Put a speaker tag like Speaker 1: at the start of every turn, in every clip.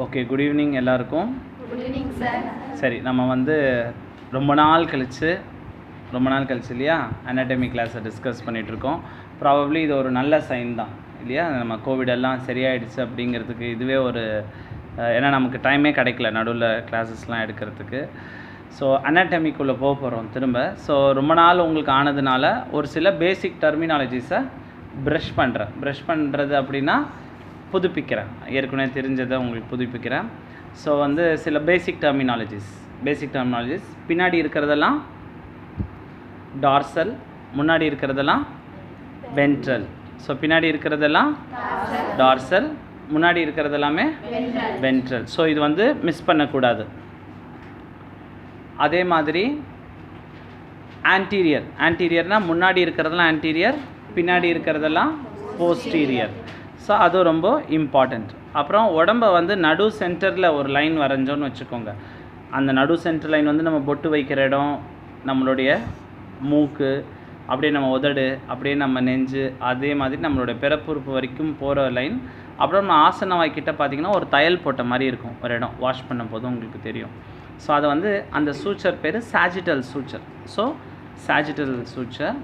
Speaker 1: Okay, good evening எல்லாருக்கும்.
Speaker 2: Good evening sir.
Speaker 1: சரி, நம்ம வந்து ரொம்ப நாள் கழிச்சு இல்லையா அனாட்டமி கிளாஸை டிஸ்கஸ் பண்ணிகிட்ருக்கோம். ப்ராபப்ளி இது ஒரு நல்ல சைன் தான் இல்லையா? நம்ம கோவிடெல்லாம் சரியாயிடுச்சு அப்படிங்கிறதுக்கு இதுவே ஒரு ஏன்னா நமக்கு டைமே கிடைக்கல நடுவில் கிளாஸஸ்லாம் எடுக்கிறதுக்கு. ஸோ அனாட்டமிக்குள்ளே போக போகிறோம் திரும்ப. ஸோ ரொம்ப நாள் உங்களுக்கு ஆனதுனால ஒரு சில பேசிக் டெர்மினாலஜிஸை ப்ரஷ் பண்ணுறது அப்படின்னா புதுப்பிக்கிறேன், ஏற்கனவே தெரிஞ்சதை உங்களுக்கு புதுப்பிக்கிறேன். ஸோ வந்து சில பேசிக் டெர்மினாலஜிஸ் பின்னாடி இருக்கிறதெல்லாம் டார்சல், முன்னாடி இருக்கிறதெல்லாம் வென்ட்ரல். ஸோ பின்னாடி இருக்கிறதெல்லாம் டார்சல், முன்னாடி இருக்கிறதெல்லாமே வென்ட்ரல். ஸோ இது வந்து மிஸ் பண்ணக்கூடாது. அதே மாதிரி ஆன்டீரியர்னால் முன்னாடி இருக்கிறதெல்லாம் ஆன்டீரியர், பின்னாடி இருக்கிறதெல்லாம் போஸ்டீரியர். ஸோ அது ரொம்ப இம்பார்ட்டண்ட். அப்புறம் உடம்பை வந்து நடு சென்டரில் ஒரு லைன் வரைஞ்சோன்னு வச்சுக்கோங்க. அந்த நடு சென்டர் லைன் வந்து நம்ம பொட்டு வைக்கிற இடம், நம்மளுடைய மூக்கு, அப்படியே நம்ம உதடு, அப்படியே நம்ம நெஞ்சு, அதே மாதிரி நம்மளுடைய பிறப்புறுப்பு வரைக்கும் போகிற லைன். அப்புறம் நம்ம ஆசன வாய்க்கிட்ட பார்த்திங்கன்னா ஒரு தையல் போட்ட மாதிரி இருக்கும் ஒரு இடம், வாஷ் பண்ணும் போதும் உங்களுக்கு தெரியும். ஸோ அதை வந்து அந்த சூச்சர் பேர் sagittal suture. Sagittal suture.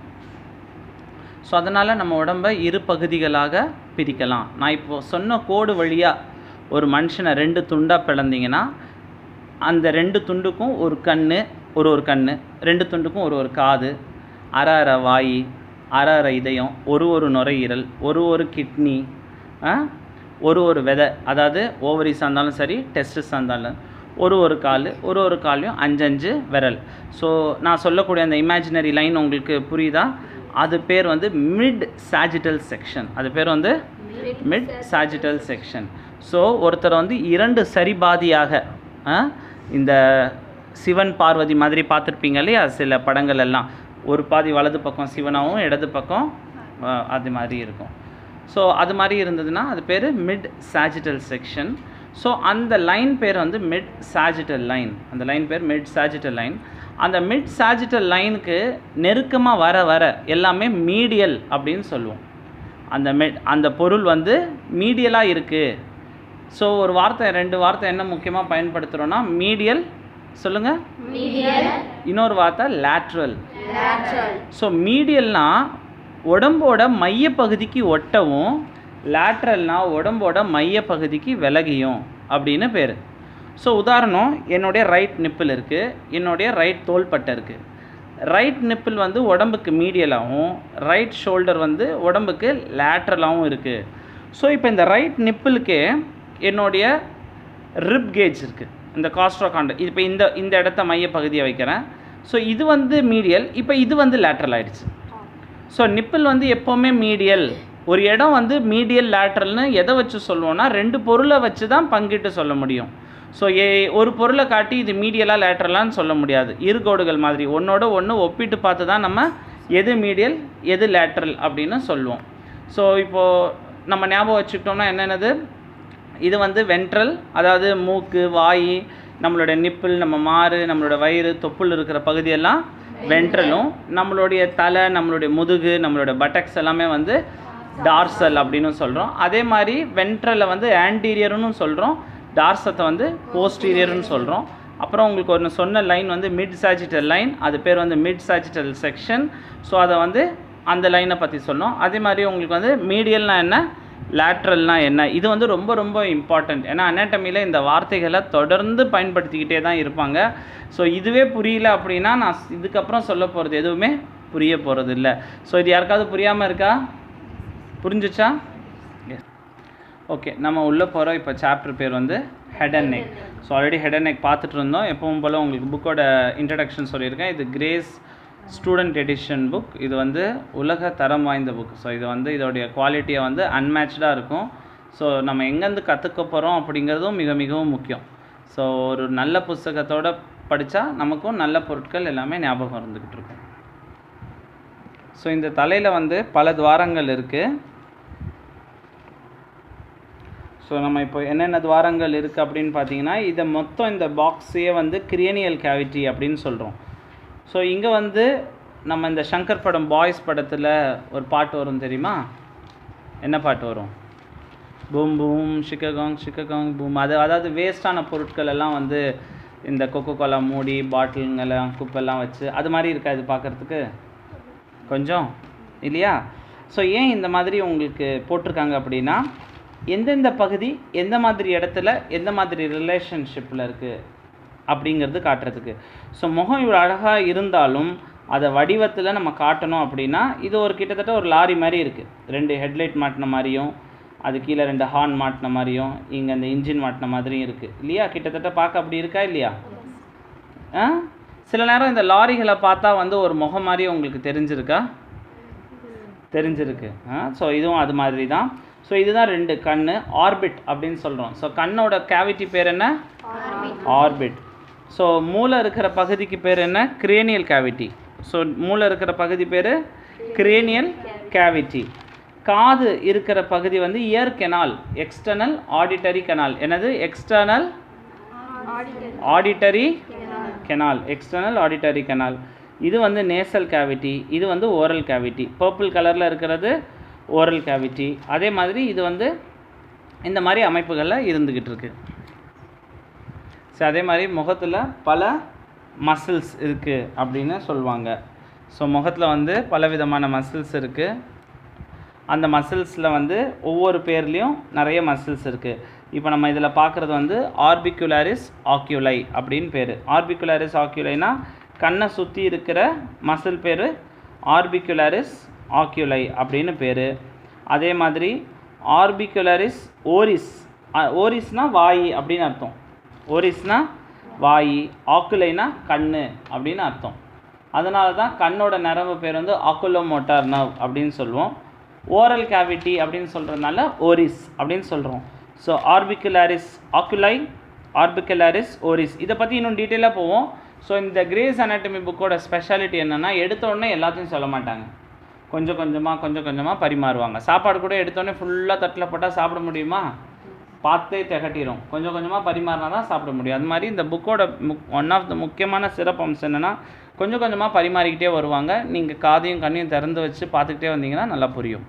Speaker 1: So அதனால் நம்ம உடம்பை இரு பகுதிகளாக பிரிக்கலாம். நான் இப்போது சொன்ன கோடு வழியாக ஒரு மனுஷனை 2 துண்டாக பிளந்தீங்கன்னா அந்த 2 துண்டுக்கும் ஒரு கண், ஒரு கண், 2 துண்டுக்கும் ஒரு காது, அரை வாய், அரை இதயம், ஒரு நுரையீரல், ஒரு கிட்னி, ஒரு விதை, அதாவது ஓவரிஸாக இருந்தாலும் சரி, டெஸ்டஸாக இருந்தாலும் ஒரு கால், ஒரு கால்லையும் 5 விரல். ஸோ நான் சொல்லக்கூடிய அந்த இமேஜினரி லைன் உங்களுக்கு புரியுதா? அது பேர் வந்து மிட் சாஜிட்டல் செக்ஷன். அது பேர் வந்து மிட் சாஜிட்டல் செக்ஷன். ஸோ ஒருத்தர் வந்து 2 சரிபாதியாக, இந்த சிவன் பார்வதி மாதிரி பார்த்துருப்பீங்க இல்லையா சில படங்கள் எல்லாம், ஒரு பாதி வலது பக்கம் சிவனாகவும் இடது பக்கம் அது மாதிரி இருக்கும். ஸோ அது மாதிரி இருந்ததுன்னா அது பேர் மிட் சாஜிட்டல் செக்ஷன். ஸோ அந்த லைன் பேர் வந்து மிட் சாஜிட்டல் லைன். அந்த லைன் பேர் மிட் சாஜிட்டல் லைன். அந்த மிட் சாஜிட்டல் லைனுக்கு நெருக்கமாக வர எல்லாமே மீடியல் அப்படின்னு சொல்லுவோம். அந்த பொருள் வந்து மீடியலாக இருக்குது. ஸோ ஒரு வார்த்தை 2 வார்த்தை என்ன முக்கியமாக பயன்படுத்துகிறோன்னா மீடியல், சொல்லுங்கள். இன்னொரு வார்த்தை லேட்ரல். ஸோ மீடியல்னால் உடம்போட மையப்பகுதிக்கு ஒட்டவும், லேட்ரல்னால் உடம்போட மையப்பகுதிக்கு விலகியும் அப்படின்னு பேர். ஸோ உதாரணம், என்னுடைய ரைட் நிப்பிள் இருக்குது, என்னுடைய ரைட் தோள்பட்டை இருக்குது. ரைட் நிப்பிள் வந்து உடம்புக்கு மீடியலாகவும், ரைட் ஷோல்டர் வந்து உடம்புக்கு லேட்ரலாகவும் இருக்குது. ஸோ இப்போ இந்த ரைட் நிப்பிளுக்கு என்னுடைய ரிப் கேஜ் இருக்குது, இந்த காஸ்ட்ரோகாண்ட். இப்போ இந்த இடத்த மையப்பகுதியை வைக்கிறேன். ஸோ இது வந்து மீடியல், இப்போ இது வந்து லேட்ரல் ஆகிடுச்சு. ஸோ நிப்பிள் வந்து எப்போவுமே மீடியல். ஒரு இடம் வந்து மீடியல் லேட்ரல்னு எதை வச்சு சொல்லுவோன்னா 2 பொருளை வச்சு தான் பங்கிட்டு சொல்ல முடியும். ஸோ ஒரு பொருளை காட்டி இது மீடியலாக லேட்ரலான்னு சொல்ல முடியாது. இருகோடுகள் மாதிரி ஒன்றோட ஒன்று ஒப்பிட்டு பார்த்து தான் நம்ம எது மீடியல் எது லேட்ரல் அப்படின்னு சொல்லுவோம். ஸோ இப்போது நம்ம ஞாபகம் வச்சுக்கிட்டோம்னா என்னென்னது, இது வந்து வென்ட்ரல், அதாவது மூக்கு, வாய், நம்மளோட நிப்பிள், நம்ம மாறு, நம்மளோட வயிறு, தொப்புள் இருக்கிற பகுதியெல்லாம் வென்ட்ரலும், நம்மளுடைய தலை, நம்மளுடைய முதுகு, நம்மளோட பட்டக்ஸ் எல்லாமே வந்து டார்சல் அப்படின்னு சொல்கிறோம். அதே மாதிரி வென்ட்ரலை வந்து ஆன்டீரியர்னு சொல்கிறோம், டார்சத்தை வந்து போஸ்டீரியர்னு சொல்கிறோம். அப்புறம் உங்களுக்கு ஒன்று சொன்ன லைன் வந்து மிட் சாஜிட்டல் லைன், அது பேர் வந்து மிட் சாஜிட்டல் செக்ஷன். ஸோ அதை வந்து அந்த லைனை பற்றி சொன்னோம். அதே மாதிரி உங்களுக்கு வந்து மீடியல்னால் என்ன, லேட்ரல்னால் என்ன, இது வந்து ரொம்ப ரொம்ப இம்பார்ட்டண்ட். ஏன்னா அனாட்டமியில் இந்த வார்த்தைகளை தொடர்ந்து பயன்படுத்திக்கிட்டே தான் இருப்பாங்க. ஸோ இதுவே புரியல அப்படின்னா நான் இதுக்கப்புறம் சொல்ல போகிறது எதுவுமே புரிய போகிறது இல்லை. ஸோ இது யாருக்காவது புரியாமல் இருக்கா? புரிஞ்சிச்சா? ஓகே, நம்ம உள்ளே போகிறோம். இப்போ சாப்டர் பேர் வந்து head and neck. So already head and neck பார்த்துட்டு இருந்தோம். எப்பவும் போல் உங்களுக்கு புக்கோட இன்ட்ரடக்ஷன் சொல்லியிருக்கேன். இது கிரேஸ் ஸ்டூடெண்ட் எடிஷன் புக். இது வந்து உலக தரம் வாய்ந்த புக். ஸோ இது வந்து இதோடைய குவாலிட்டியை வந்து அன்மேட்சாக இருக்கும். ஸோ நம்ம எங்கேருந்து கற்றுக்க போகிறோம் அப்படிங்கிறதும் மிகவும் முக்கியம். ஸோ ஒரு நல்ல புத்தகத்தோடு படித்தா நமக்கும் நல்ல பொருட்கள் எல்லாமே ஞாபகம் இருந்துக்கிட்டு இருக்கும். ஸோ இந்த தலையில் வந்து பல துவாரங்கள் இருக்குது. ஸோ நம்ம இப்போ என்னென்ன துவாரங்கள் இருக்குது அப்படின்னு பார்த்தீங்கன்னா, இதை மொத்தம் இந்த பாக்ஸையே வந்து கிரியனியல் கேவிட்டி அப்படின்னு சொல்கிறோம். ஸோ இங்கே வந்து நம்ம இந்த சங்கர் படம் பாய்ஸ் படத்தில் ஒரு பாட்டு வரும் தெரியுமா? என்ன பாட்டு வரும்? பூம் பூம் ஷிக்ககாங் பூம். அதாவது வேஸ்ட்டான பொருட்கள் எல்லாம் வந்து இந்த கொக்கோ கோலா மூடி பாட்டிலுங்கெல்லாம் குப்பெல்லாம் வச்சு அது மாதிரி இருக்கா இது பார்க்குறதுக்கு கொஞ்சம் இல்லையா? ஸோ ஏன் இந்த மாதிரி உங்களுக்கு போட்டிருக்காங்க அப்படின்னா எந்தெந்த பகுதி எந்த மாதிரி இடத்துல எந்த மாதிரி ரிலேஷன்ஷிப்பில் இருக்குது அப்படிங்கிறது காட்டுறதுக்கு. ஸோ முகம் இவ்வளோ அழகாக இருந்தாலும் அதை வடிவத்தில் நம்ம காட்டணும் அப்படின்னா இது ஒரு கிட்டத்தட்ட ஒரு லாரி மாதிரி இருக்குது. 2 ஹெட்லைட் மாட்டின மாதிரியும் அது கீழே 2 ஹார்ன் மாட்டின மாதிரியும் இங்கே அந்த இன்ஜின் மாட்டின மாதிரியும் இருக்குது இல்லையா? கிட்டத்தட்ட பார்க்க அப்படி இருக்கா இல்லையா? சில நேரம் இந்த லாரிகளை பார்த்தா வந்து ஒரு முகம் மாதிரி உங்களுக்கு தெரிஞ்சிருக்கு. ஸோ இதுவும் அது மாதிரி தான். ஸோ இதுதான் 2 கண் ஆர்பிட் அப்படின்னு சொல்கிறோம். ஸோ கண்ணோட கேவிட்டி பேர் என்ன? ஆர்பிட். ஸோ மூளை இருக்கிற பகுதிக்கு பேர் என்ன? Cranial cavity. ஸோ மூளை இருக்கிற பகுதி பேர் கிரேனியல் கேவிட்டி. காது இருக்கிற பகுதி வந்து ear canal, external auditory canal. என்னது? External auditory canal, external auditory canal. இது வந்து நேசல் கேவிட்டி, இது வந்து ஓரல் கேவிட்டி. பர்பிள் கலரில் இருக்கிறது ஓரல் கேவிட்டி. அதே மாதிரி இது வந்து இந்த மாதிரி அமைப்புகளில் இருந்துக்கிட்டு இருக்கு. ஸோ அதே மாதிரி முகத்தில் பல மசில்ஸ் இருக்குது அப்படின்னு சொல்லுவாங்க. ஸோ முகத்தில் வந்து பலவிதமான மசில்ஸ் இருக்குது. அந்த மசில்ஸில் வந்து ஒவ்வொரு பேர்லேயும் நிறைய மசில்ஸ் இருக்குது. இப்போ நம்ம இதில் பார்க்குறது வந்து ஆர்பிகுலாரிஸ் ஆக்யூலை அப்படின்னு பேர். ஆர்பிகுலாரிஸ் ஆக்யூலைனா கண்ணை சுற்றி இருக்கிற மசில் பேர் ஆர்பிகுலாரிஸ் ஆக்யூலை அப்படின்னு பேர். அதே மாதிரி ஆர்பிகுலாரிஸ் ஓரிஸ், ஓரிஸ்னால் வாய் அப்படின்னு அர்த்தம். ஓரிஸ்னா வாய், ஆக்குலைனா கண்ணு அப்படின்னு அர்த்தம். அதனால தான் கண்ணோட நரம்பு பேர் வந்து ஆக்குலோமோட்டார் நர்வ் அப்படின்னு சொல்லுவோம். ஓரல் கேவிட்டி அப்படின்னு சொல்கிறதுனால ஓரிஸ் அப்படின்னு சொல்கிறோம். So orbicularis oculi, orbicularis oris. இதை பற்றி இன்னும் டீட்டெயிலாக போவோம். ஸோ இந்த கிரேஸ் அனாட்டமி புக்கோட ஸ்பெஷாலிட்டி என்னென்னா எடுத்தோடனே எல்லாத்தையும் சொல்ல மாட்டாங்க. கொஞ்சம் கொஞ்சமாக பரிமாறுவாங்க. சாப்பாடு கூட எடுத்தோடனே ஃபுல்லாக தட்டில் போட்டால் சாப்பிட முடியுமா? பார்த்தே திகட்டிடும். கொஞ்சம் கொஞ்சமாக பரிமாறினா தான் சாப்பிட முடியும். அது மாதிரி இந்த புக்கோட ஒன் ஆஃப் த முக்கியமான சிறப்பு அம்சம் என்னென்னா கொஞ்சம் கொஞ்சமாக பரிமாறிக்கிட்டே வருவாங்க. நீங்கள் காதையும் கண்ணையும் திறந்து வச்சு பார்த்துக்கிட்டே வந்தீங்கன்னா நல்லா புரியும்.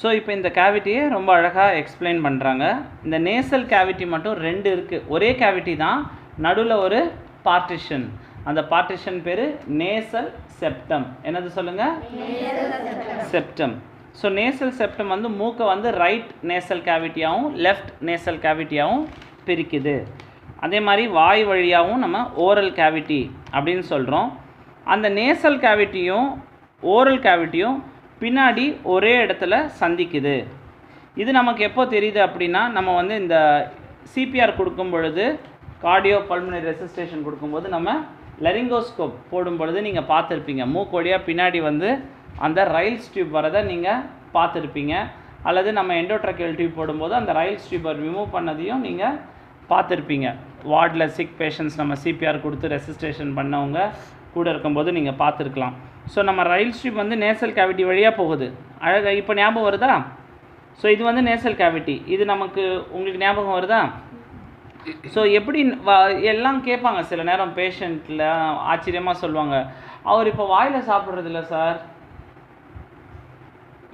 Speaker 1: ஸோ இப்போ இந்த கேவிட்டியை ரொம்ப அழகாக எக்ஸ்பிளைன் பண்ணுறாங்க. இந்த நேசல் கேவிட்டி மட்டும் 2 இருக்குது. ஒரே கேவிட்டி தான், நடுவில் ஒரு பார்ட்டிஷன். அந்த பார்ட்டிஷன் பேர் நேசல் செப்டம். என்னது சொல்லுங்கள்? செப்டம். ஸோ நேசல் செப்டம் வந்து மூக்கை வந்து ரைட் நேசல் கேவிட்டியாகவும் லெஃப்ட் நேசல் கேவிட்டியாகவும் பிரிக்குது. அதே மாதிரி வாய் வழியாகவும் நம்ம ஓரல் கேவிட்டி அப்படின்னு சொல்கிறோம். அந்த நேசல் கேவிட்டியும் ஓரல் கேவிட்டியும் பின்னாடி ஒரே இடத்துல சந்திக்குது. இது நமக்கு எப்போ தெரியுது அப்படின்னா நம்ம வந்து இந்த சிபிஆர் கொடுக்கும் பொழுது, கார்டியோ பல்மனரி ரெசிஸ்டேஷன் கொடுக்கும்போது நம்ம லரிங்கோஸ்கோப் போடும் பொழுது நீங்கள் பார்த்துருப்பீங்க. மூக்கு வழியாக பின்னாடி வந்து அந்த ரைல்ஸ் டியூப் வரதை நீங்கள் பார்த்துருப்பீங்க. அல்லது நம்ம எண்டோட்ரக்கியல் டியூப் போடும்போது அந்த ரைல்ஸ் டியூப்பை ரிமூவ் பண்ணதையும் நீங்கள் பார்த்துருப்பீங்க. வார்டில் சிக் பேஷண்ட்ஸ் நம்ம சிபிஆர் கொடுத்து ரெசிஸ்டேஷன் பண்ணவங்க கூட இருக்கும்போது நீங்கள் பார்த்துருக்கலாம். ஸோ நம்ம ரைல்ஸ் டியூப் வந்து நேசல் கேவிட்டி வழியாக போகுது. அழகாக இப்போ ஞாபகம் வருதா? ஸோ இது வந்து நேசல் கேவிட்டி. இது நமக்கு உங்களுக்கு ஞாபகம் வருதா? ஸோ எப்படி எல்லாம் கேட்பாங்க சில நேரம் பேஷண்ட்டில் ஆச்சரியமாக சொல்லுவாங்க, அவர் இப்போ வாயில் சாப்பிட்றதில்ல சார்.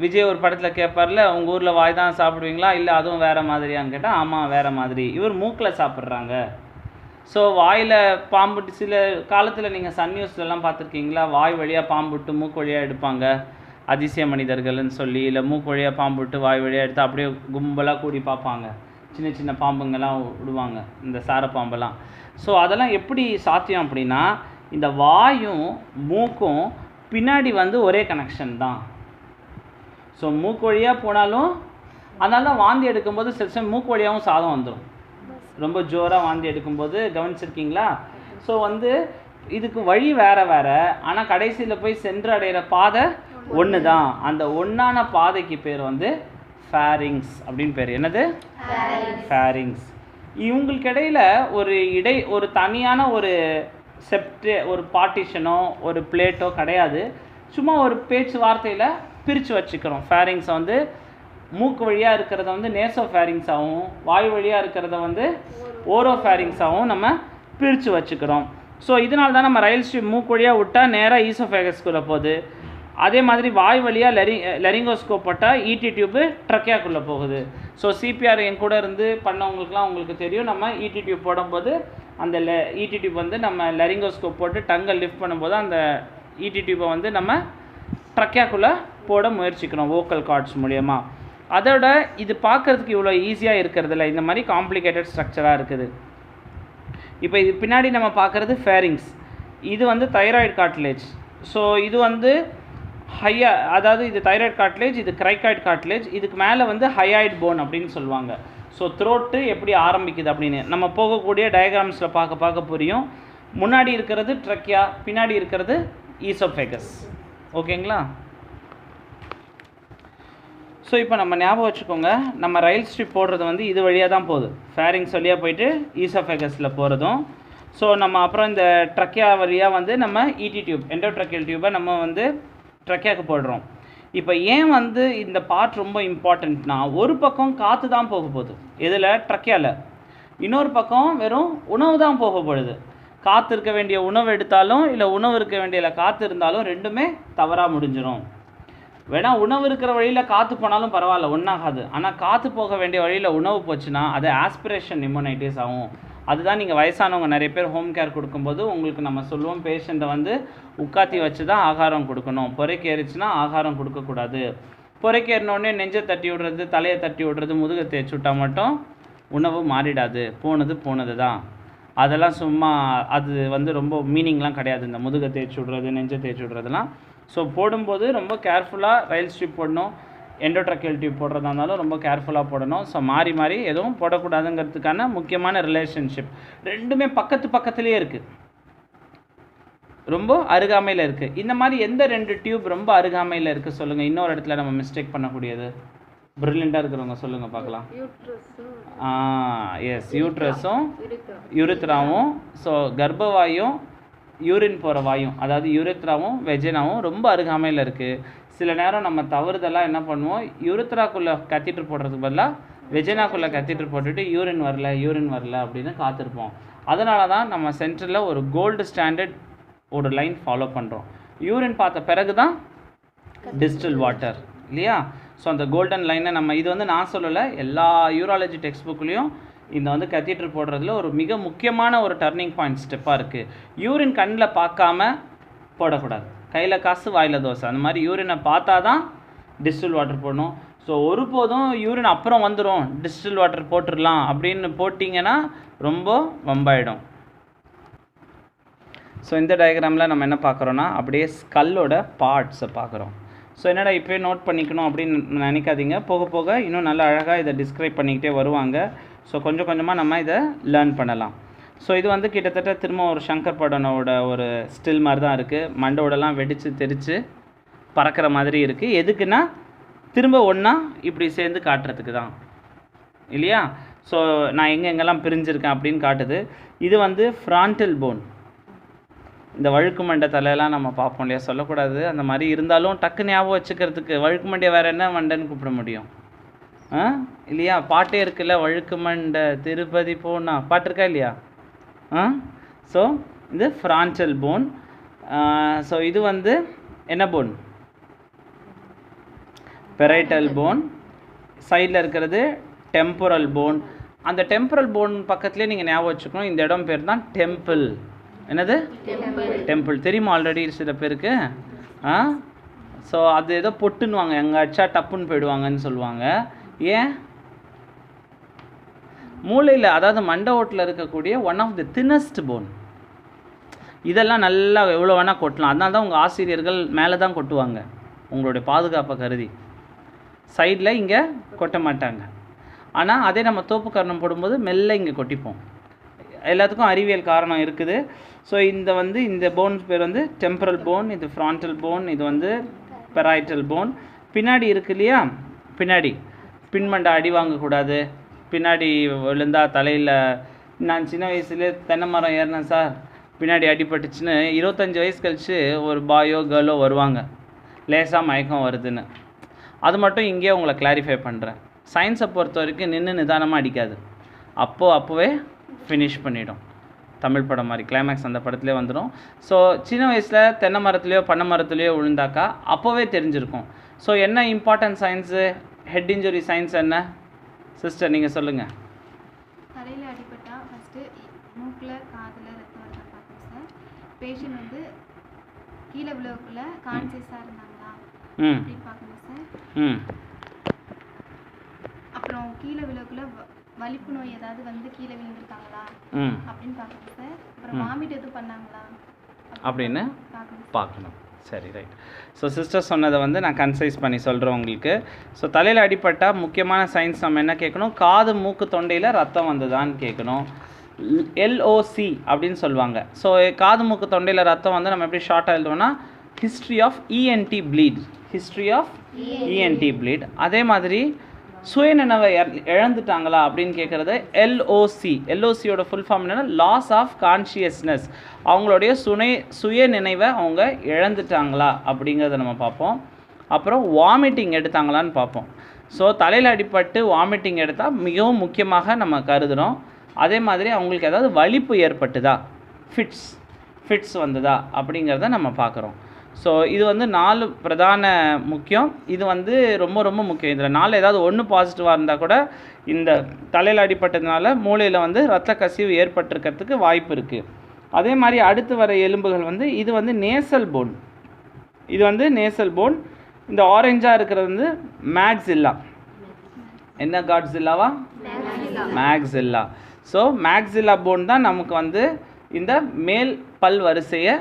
Speaker 1: விஜய் ஒரு படத்தில் கேட்பார்ல, உங்கள் ஊரில் வாய் தான் சாப்பிடுவீங்களா, இல்லை அதுவும் வேறு மாதிரியான்னு கேட்டால் ஆமாம் வேறு மாதிரி. இவர் மூக்கில் சாப்பிட்றாங்க. ஸோ வாயில் பாம்புட்டு சில காலத்தில் நீங்கள் சன் நியூஸ்லலாம் பார்த்துருக்கீங்களா? வாய் வழியாக பாம்புட்டு மூக்கு வழியாக எடுப்பாங்க, அதிசய மனிதர்கள்னு சொல்லி. இல்லை மூக்கு வழியாக பாம்புட்டு வாய் வழியாக எடுத்து அப்படியே கும்பலாக கூடி பார்ப்பாங்க. சின்ன சின்ன பாம்புங்கெல்லாம் விடுவாங்க, இந்த சார பாம்பெல்லாம். ஸோ அதெல்லாம் எப்படி சாத்தியம் அப்படின்னா இந்த வாயும் மூக்கும் பின்னாடி வந்து ஒரே கனெக்ஷன் தான். ஸோ மூக்கு வழியாக போனாலும் அதனால தான் வாந்தி எடுக்கும்போது சில சமயம் மூக்கு வழியாகவும் சாதம் வந்துடும். ரொம்ப ஜோராக வாந்தி எடுக்கும்போது கவனிச்சிருக்கீங்களா? ஸோ வந்து இதுக்கு வழி வேறு வேறு, ஆனால் கடைசியில் போய் சென்று அடைகிற பாதை ஒன்று தான். அந்த ஒன்றான பாதைக்கு பேர் வந்து ஃபேரிங்ஸ் அப்படின்னு பேர். என்னது? ஃபேரிங்ஸ். இவங்களுக்கு இடையில் ஒரு தனியான ஒரு ஒரு பார்ட்டிஷனோ ஒரு பிளேட்டோ கிடையாது. சும்மா ஒரு பேச்சு வார்த்தையில் பிரித்து வச்சுக்கிறோம். ஃபேரிங்ஸை வந்து மூக்கு வழியாக இருக்கிறத வந்து நேசோ ஃபேரிங்ஸாகவும், வாய் வழியாக இருக்கிறத வந்து ஓரோ ஃபேரிங்ஸாகவும் நம்ம பிரித்து வச்சுக்கிறோம். ஸோ இதனால தான் நம்ம ரயில் ஸ்ட்ரீம் மூக்கு வழியாக விட்டால் நேராக ஈசோஃபேகஸ்குள்ளே போகுது. அதே மாதிரி வாய் வழியாக லெரிங்கோஸ்கோப் போட்டால் ஈடி டியூப்பு ட்ரக்கியாக்குள்ளே போகுது. ஸோ சிபிஆர் என் கூட இருந்து பண்ணவங்களுக்குலாம் உங்களுக்கு தெரியும், நம்ம ஈடி டியூப் போடும்போது அந்த ஈடி டியூப் வந்து நம்ம லெரிங்கோஸ்கோப் போட்டு டங்கை லிஃப்ட் பண்ணும்போது அந்த ஈடி டியூப்பை வந்து நம்ம ட்ரக்கியாக்குள்ளே போட முயற்சிக்கிறோம் வோக்கல் கார்ட்ஸ் மூலயமா. அதோட இது பார்க்குறதுக்கு இவ்வளோ ஈஸியாக இருக்கிறதில்ல, இந்த மாதிரி காம்ப்ளிகேட்டட் ஸ்ட்ரக்சராக இருக்குது. இப்போ இது பின்னாடி நம்ம பார்க்குறது ஃபேரிங்ஸ். இது வந்து தைராய்டு கார்ட்லேஜ். ஸோ இது வந்து அதாவது இது தைராய்டு கார்ட்லேஜ், இது கிரைகாய்டு கார்ட்லேஜ். இதுக்கு மேலே வந்து ஹையாய்டு போன் அப்படின்னு சொல்லுவாங்க. ஸோ த்ரோட்டு எப்படி ஆரம்பிக்குது அப்படின்னு நம்ம போகக்கூடிய டயக்ராம்ஸில் பார்க்க புரியும். முன்னாடி இருக்கிறது ட்ரக்கியா, பின்னாடி இருக்கிறது ஈசோஃபேகஸ். ஓகேங்களா? ஸோ இப்போ நம்ம ஞாபகம் வச்சுக்கோங்க, நம்ம ரயில் ஸ்ட்ரிப் போடுறது வந்து இது வழியாக தான் போகுது, ஃபேரிங்ஸ் வழியாக போயிட்டு ஈசோஃபேகஸில் போகிறதும். ஸோ நம்ம அப்புறம் இந்த ட்ரக்கியா வழியாக வந்து நம்ம ஈடி டியூப், எண்டோட்ரக்கியல் டியூப்பை நம்ம வந்து ட்ரக்கியாவுக்கு போடுறோம். இப்போ ஏன் வந்து இந்த பார்ட் ரொம்ப இம்பார்ட்டண்ட்னா, ஒரு பக்கம் காற்று தான் போக போகுது இதில் ட்ரக்கியாவில், இன்னொரு பக்கம் வெறும் உணவு தான் போக போகுது. காற்று இருக்க வேண்டிய உணவு எடுத்தாலும் இல்லை உணவு இருக்க வேண்டிய காற்று இருந்தாலும் ரெண்டுமே தவறாக முடிஞ்சிடும். வேணால் உணவு இருக்கிற வழியில் காற்று போனாலும் பரவாயில்ல, ஒன்றாகாது. ஆனால் காற்று போக வேண்டிய வழியில் உணவு போச்சுன்னா அது ஆஸ்பிரேஷன் நிமோனைட்டிஸ் ஆகும். அதுதான் நீங்கள் வயசானவங்க நிறைய பேர் ஹோம் கேர் கொடுக்கும்போது உங்களுக்கு நம்ம சொல்லுவோம், பேஷண்ட்டை வந்து உட்காத்தி வச்சு தான் ஆகாரம் கொடுக்கணும். பொறைக்கு ஏறிச்சுன்னா ஆகாரம் கொடுக்கக்கூடாது. பொறைக்கு ஏறினோடனே நெஞ்சை தட்டி விடுறது, தலையை தட்டி விடுறது, முதுகை தேய்ச்சி விட்டால் மட்டும் உணவு மாறிடாது. போனது தான். அதெல்லாம் சும்மா அது வந்து ரொம்ப மீனிங்லாம் கிடையாது, இந்த முதுகை தேய்ச்சி விடுறது, நெஞ்சை தேய்ச்சி விடுறதுலாம். ஸோ போடும்போது ரொம்ப கேர்ஃபுல்லாக ரயில் ஸ்ட்ரிப் போடணும். எண்டோட்ரக்கியல் டியூப் போடுறதா இருந்தாலும் ரொம்ப கேர்ஃபுல்லாக போடணும். ஸோ மாறி எதுவும் போடக்கூடாதுங்கிறதுக்கான முக்கியமான ரிலேஷன்ஷிப். ரெண்டுமே பக்கத்துலேயே இருக்குது, ரொம்ப அருகாமையில் இருக்குது. இந்த மாதிரி எந்த 2 டியூப் ரொம்ப அருகாமையில் இருக்குது சொல்லுங்கள்? இன்னொரு இடத்துல நம்ம மிஸ்டேக் பண்ணக்கூடியது. ப்ரில்லியண்ட்டாக இருக்கிறவங்க சொல்லுங்கள் பார்க்கலாம். எஸ், யூட்ரஸும் யூரித்ராவும். ஸோ கர்ப்பவாயும் யூரின் போகிற வாயும், அதாவது யூரித்ராவும் வெஜினாவும் ரொம்ப அருகாமையில் இருக்குது. சில நேரம் நம்ம தவறுதெல்லாம் என்ன பண்ணுவோம், யூரித்ராக்குள்ளே கத்தீட்டர் போடுறதுக்கு பதிலாக வெஜினாக்குள்ளே கத்தீட்டர் போட்டுட்டு யூரின் வரல அப்படின்னு காத்திருப்போம். அதனால தான் நம்ம சென்டரில் ஒரு கோல்டு ஸ்டாண்டர்ட் ஒரு லைன் ஃபாலோ பண்ணுறோம். யூரின் பார்த்த பிறகு தான் டிஸ்டில் வாட்டர், இல்லையா? ஸோ அந்த கோல்டன் லைனை நம்ம இது வந்து நான் சொல்லலை, எல்லா யூராலஜி டெக்ஸ்ட் புக்லேயும் இந்த வந்து கத்தீட்டர் போடுறதுல ஒரு மிக முக்கியமான ஒரு டர்னிங் பாயிண்ட் ஸ்டெப்பாக இருக்குது. யூரின் கண்ணில் பார்க்காம போடக்கூடாது. கையில் காசு வாயில் தோசை, அந்த மாதிரி யூரினை பார்த்தா தான் டிஸ்டில் வாட்டர் போடணும். ஸோ ஒருபோதும் யூரின் அப்புறம் வந்துடும் டிஸ்டில் வாட்டர் போட்டுடலாம் அப்படின்னு போட்டிங்கன்னா ரொம்ப வம்பாயிடும். ஸோ இந்த டயக்ராமில் நம்ம என்ன பார்க்குறோன்னா, அப்படியே ஸ்கல்லோட பார்ட்ஸை பார்க்குறோம். ஸோ என்னடா இப்போயே நோட் பண்ணிக்கணும் அப்படின்னு நினைக்காதீங்க, போக இன்னும் நல்லா அழகாக இதை டிஸ்கிரைப் பண்ணிக்கிட்டே வருவாங்க. ஸோ கொஞ்சம் கொஞ்சமாக நம்ம இதை லேர்ன் பண்ணலாம். ஸோ இது வந்து கிட்டத்தட்ட திரும்ப ஒரு சங்கர் படனோட ஒரு ஸ்டில் மாதிரி தான் இருக்குது. மண்டோடலாம் வெடித்து தெரித்து பறக்கிற மாதிரி இருக்குது. எதுக்குன்னா திரும்ப ஒன்றா இப்படி சேர்ந்து காட்டுறதுக்கு தான், இல்லையா? ஸோ நான் எங்கெங்கெல்லாம் பிரிஞ்சிருக்கேன் அப்படின்னு காட்டுது. இது வந்து ஃப்ரான்டல் போன். இந்த வழுக்கு மண்டை தலையெல்லாம் நம்ம பார்ப்போம் இல்லையா, சொல்லக்கூடாது அந்த மாதிரி இருந்தாலும் டக்கு ஞாபகம் வச்சுக்கிறதுக்கு வழுக்கு மண்டையை வேறு என்ன மண்டைன்னு கூப்பிட முடியும்? இல்லையா? பாட்டே இருக்குல்ல, வழுக்கு மண்டை திருப்பதி போனா பாட்டு இருக்கா இல்லையா? ஸோ இது ஃப்ரான்டல் போன். ஸோ இது வந்து என்ன போன்? Parietal phone. சைடில் இருக்கிறது டெம்பரல் போன். அந்த டெம்பரல் போன் பக்கத்துலேயே நீங்கள் ஞாபகம் வச்சுக்கணும், இந்த இடம் பேர் தான் டெம்பிள். என்னது? டெம்பிள். தெரியுமா ஆல்ரெடி சில பேருக்கு? ஸோ அது ஏதோ பொட்டுன்னுவாங்க, எங்கே அடிச்சா டப்புன்னு போயிடுவாங்கன்னு சொல்லுவாங்க. ஏன்? மூளையில், அதாவது மண்டை ஓட்டில் இருக்கக்கூடிய one of the thinnest bone. இதெல்லாம் நல்லா எவ்வளோ வேணால் கொட்டலாம். அதனால தான் உங்கள் ஆசிரியர்கள் மேலே தான் கொட்டுவாங்க, உங்களுடைய பாதுகாப்பை கருதி. சைடில் இங்கே கொட்ட மாட்டாங்க. ஆனால் அதே நம்ம தோப்பு கரணம் போடும்போது மெல்ல இங்கே கொட்டிப்போம். எல்லாத்துக்கும் அறிவியல் காரணம் இருக்குது. ஸோ இந்த போன்ஸ் பேர் வந்து டெம்பரல் போன், இது ஃப்ரான்டல் போன், இது வந்து பெரைட்டல் போன். பின்னாடி இருக்கு இல்லையா, பின்னாடி பின்மண்டை அடி வாங்கக்கூடாது. பின்னாடி விழுந்தால் தலையில், நான் சின்ன வயசுலேயே தென்னை மரம் ஏறினேன் சார், பின்னாடி அடிபட்டுச்சுன்னு 25 வயசு கழித்து ஒரு பாயோ கேர்ளோ வருவாங்க, லேசாக மயக்கம் வருதுன்னு. அது மட்டும் இங்கேயே உங்களை கிளாரிஃபை பண்ணுறேன். சயின்ஸை பொறுத்த வரைக்கும் நின்று நிதானமாக அடிக்காது, அப்போவே ஃபினிஷ் பண்ணிடும். தமிழ் படம் மாதிரி கிளைமேக்ஸ் அந்த படத்துலேயே வந்துடும். ஸோ சின்ன வயசில் தென்னை மரத்துலேயோ பண்ணை மரத்துலேயோ விழுந்தாக்கா அப்போவே தெரிஞ்சிருக்கும். ஸோ என்ன important science, head injury science என்ன சிஸ்டர் நீங்கள் சொல்லுங்கள்.
Speaker 2: தலையில் அடிபட்டா ஃபஸ்ட்டு மூக்கில் காதில் ரத்தம் வரத பார்க்கணும் சார். பேஷண்ட் வந்து கீழே விழுவக்குள்ள கான்சியஸாக இருந்தாங்களா அப்படின்னு பார்க்கணும் சார். அப்புறம் கீழே விழுவக்குள்ள வலிப்பு நோய் ஏதாவது வந்து கீழே விழுந்துருக்காங்களா அப்படின்னு பார்க்கணும் சார். அப்புறம் வாமிட் எதுவும் பண்ணாங்களா
Speaker 1: அப்படின்னு பார்க்கணும். சரி, ரைட். ஸோ சிஸ்டர் சொன்னதை வந்து நான் கன்சைஸ் பண்ணி சொல்கிறேன் உங்களுக்கு. ஸோ தலையில் அடிபட்டால் முக்கியமான சயின்ஸ் நம்ம என்ன கேட்கணும், காது மூக்கு தொண்டையில் ரத்தம் வந்ததான்னு கேட்கணும். எல்ஓசி அப்படின்னு சொல்லுவாங்க. ஸோ காது மூக்கு தொண்டையில் ரத்தம் வந்து நம்ம எப்படி ஷார்ட்டாக எழுதுவோம்னா history of ENT bleed, history of ENT bleed. அதே மாதிரி சுயநினைவை இழந்துட்டாங்களா அப்படின்னு கேட்குறது எல்ஓசி. எல்ஓசியோட ஃபுல் ஃபார்ம் என்னென்னா லாஸ் ஆஃப் கான்ஷியஸ்னஸ். அவங்களுடைய சுயநினைவை அவங்க இழந்துட்டாங்களா அப்படிங்கிறத நம்ம பார்ப்போம். அப்புறம் வாமிட்டிங் எடுத்தாங்களான்னு பார்ப்போம். ஸோ தலையில் அடிபட்டு வாமிட்டிங் எடுத்தால் மிகவும் முக்கியமாக நம்ம கருதுகிறோம். அதே மாதிரி அவங்களுக்கு ஏதாவது வலிப்பு ஏற்பட்டுதா, ஃபிட்ஸ் வந்ததா அப்படிங்கிறத நம்ம பார்க்குறோம். ஸோ இது வந்து 4 பிரதான முக்கியம். இது வந்து ரொம்ப ரொம்ப முக்கியம். இதில் 4 ஏதாவது ஒன்று பாசிட்டிவாக இருந்தால் கூட இந்த தலையில் அடிப்பட்டதுனால மூளையில் வந்து இரத்த கசிவு ஏற்பட்டிருக்கிறதுக்கு வாய்ப்பு இருக்குது. அதே மாதிரி அடுத்து வர எலும்புகள் வந்து இது வந்து நேசல் போன். இது வந்து நேசல் போன். இந்த ஆரஞ்சாக இருக்கிறது வந்து மேக்ஸில்லா. என்ன காட்ஸில்லாவா? மேக்ஸில்லா. ஸோ மேக்ஸில்லா போன் தான் நமக்கு வந்து இந்த மேல் பல் வரிசையை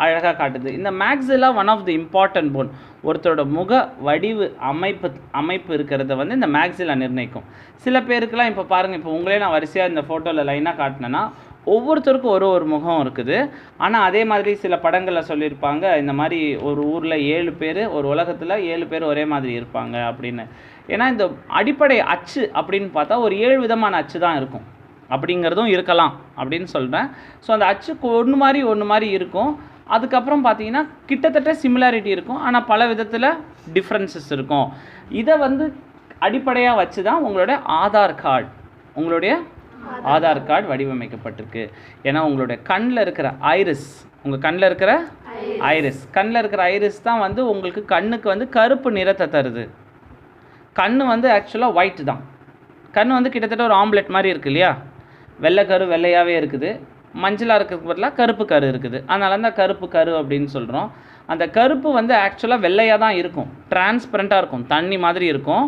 Speaker 1: அழகாக காட்டுது. இந்த maxilla one of the important bone. ஒருத்தரோட முக வடிவு அமைப்பு இருக்கிறத வந்து இந்த மேக்ஸில்லா நிர்ணயிக்கும். சில பேருக்குலாம் இப்போ பாருங்கள், இப்போ உங்களே நான் வரிசையாக இந்த ஃபோட்டோவில் லைனாக காட்டினேன்னா ஒவ்வொருத்தருக்கும் ஒரு முகம் இருக்குது. ஆனால் அதே மாதிரி சில படங்களில் சொல்லியிருப்பாங்க, இந்த மாதிரி ஒரு ஊரில் 7 பேர், ஒரு உலகத்தில் 7 பேர் ஒரே மாதிரி இருப்பாங்க அப்படின்னு. ஏன்னா இந்த அடிப்படை அச்சு அப்படின்னு பார்த்தா ஒரு 7 விதமான அச்சு தான் இருக்கும் அப்படிங்கிறதும் இருக்கலாம் அப்படின்னு சொல்கிறேன். ஸோ அந்த அச்சுக்கு ஒன்று மாதிரி இருக்கும். அதுக்கப்புறம் பார்த்தீங்கன்னா கிட்டத்தட்ட சிமிலாரிட்டி இருக்கும், ஆனால் பல விதத்தில் டிஃப்ரென்சஸ் இருக்கும். இதை வந்து அடிப்படையாக வச்சு தான் உங்களுடைய ஆதார் கார்டு வடிவமைக்கப்பட்டிருக்கு. ஏன்னா உங்களுடைய கண்ணில் இருக்கிற ஐரிஸ், உங்கள் கண்ணில் இருக்கிற ஐரிஸ் தான் வந்து உங்களுக்கு கண்ணுக்கு வந்து கருப்பு நிறத்தை தருது. கண் வந்து ஆக்சுவலாக ஒயிட் தான். கண் வந்து கிட்டத்தட்ட ஒரு ஆம்லெட் மாதிரி இருக்குது இல்லையா? வெள்ளைக்கரு வெள்ளையாகவே இருக்குது, மஞ்சளாக இருக்கிறதுக்கு பதிலாக கருப்பு கரு இருக்குது. அதனால தான் கருப்பு கரு அப்படின்னு சொல்கிறோம். அந்த கருப்பு வந்து ஆக்சுவலாக வெள்ளையாக தான் இருக்கும், டிரான்ஸ்பரண்ட்டாக இருக்கும், தண்ணி மாதிரி இருக்கும்.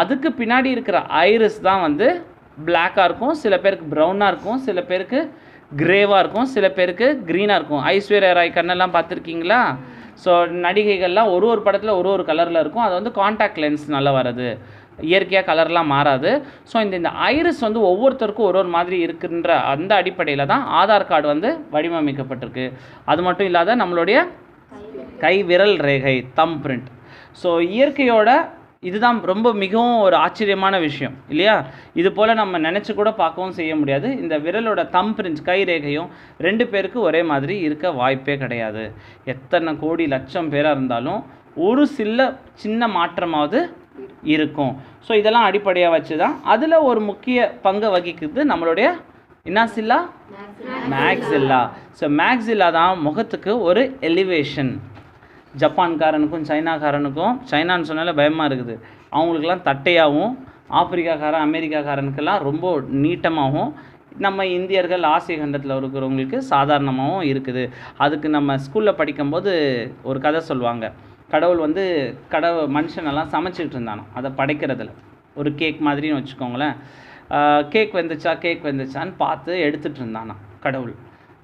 Speaker 1: அதுக்கு பின்னாடி இருக்கிற ஐரிஸ் தான் வந்து பிளாக்காக இருக்கும். சில பேருக்கு ப்ரௌனாக இருக்கும், சில பேருக்கு கிரேவாக இருக்கும், சில பேருக்கு க்ரீனாக இருக்கும். ஐஸ்வர்யா ராய் கண்ணெல்லாம் பார்த்துருக்கீங்களா? ஸோ நடிகைகள்லாம் ஒரு படத்தில் ஒரு கலரில் இருக்கும். அது வந்து காண்டாக்ட் லென்ஸ் நல்லா வர்றது, இயற்கையாக கலர்லாம் மாறாது. ஸோ இந்த ஐரிஸ் வந்து ஒவ்வொருத்தருக்கும் ஒரு மாதிரி இருக்குன்ற அந்த அடிப்படையில் தான் ஆதார் கார்டு வந்து வடிவமைக்கப்பட்டிருக்கு. அது மட்டும் இல்லாத நம்மளுடைய கை விரல் ரேகை, தம் பிரிண்ட். ஸோ இயற்கையோட இதுதான் ரொம்ப மிகவும் ஒரு ஆச்சரியமான விஷயம் இல்லையா? இது போல் நம்ம நினச்சி கூட பார்க்கவும் செய்ய முடியாது. இந்த விரலோட தம் பிரிண்ட், கை ரேகையும் 2 பேருக்கு ஒரே மாதிரி இருக்க வாய்ப்பே கிடையாது. எத்தனை கோடி லட்சம் பேராக இருந்தாலும் ஒரு சின்ன மாற்றமாவது இருக்கும். ஸோ இதெல்லாம் அடிப்படையாக வச்சு தான் அதில் ஒரு முக்கிய பங்கு வகிக்குது நம்மளுடைய இனாசில்லா, மேக்ஸில்லா. ஸோ மேக்ஸில்லா தான் முகத்துக்கு ஒரு எலிவேஷன். ஜப்பான்காரனுக்கும் சைனாக்காரனுக்கும், சைனான்னு சொன்னாலே பயமாக இருக்குது, அவங்களுக்கெல்லாம் தட்டையாகவும், ஆப்பிரிக்காக்காரன் அமெரிக்காக்காரனுக்கெல்லாம் ரொம்ப நீட்டமாகவும், நம்ம இந்தியர்கள் ஆசிய கண்டத்தில் இருக்கிறவங்களுக்கு சாதாரணமாகவும் இருக்குது. அதுக்கு நம்ம ஸ்கூலில் படிக்கும்போது ஒரு கதை சொல்லுவாங்க. கடவுள் வந்து மனுஷனெல்லாம் சமைச்சிட்டு இருந்தானோ அதை படைக்கிறதுல ஒரு கேக் மாதிரின்னு வச்சுக்கோங்களேன். கேக் வெந்துச்சான்னு பார்த்து எடுத்துகிட்டு இருந்தானா கடவுள்.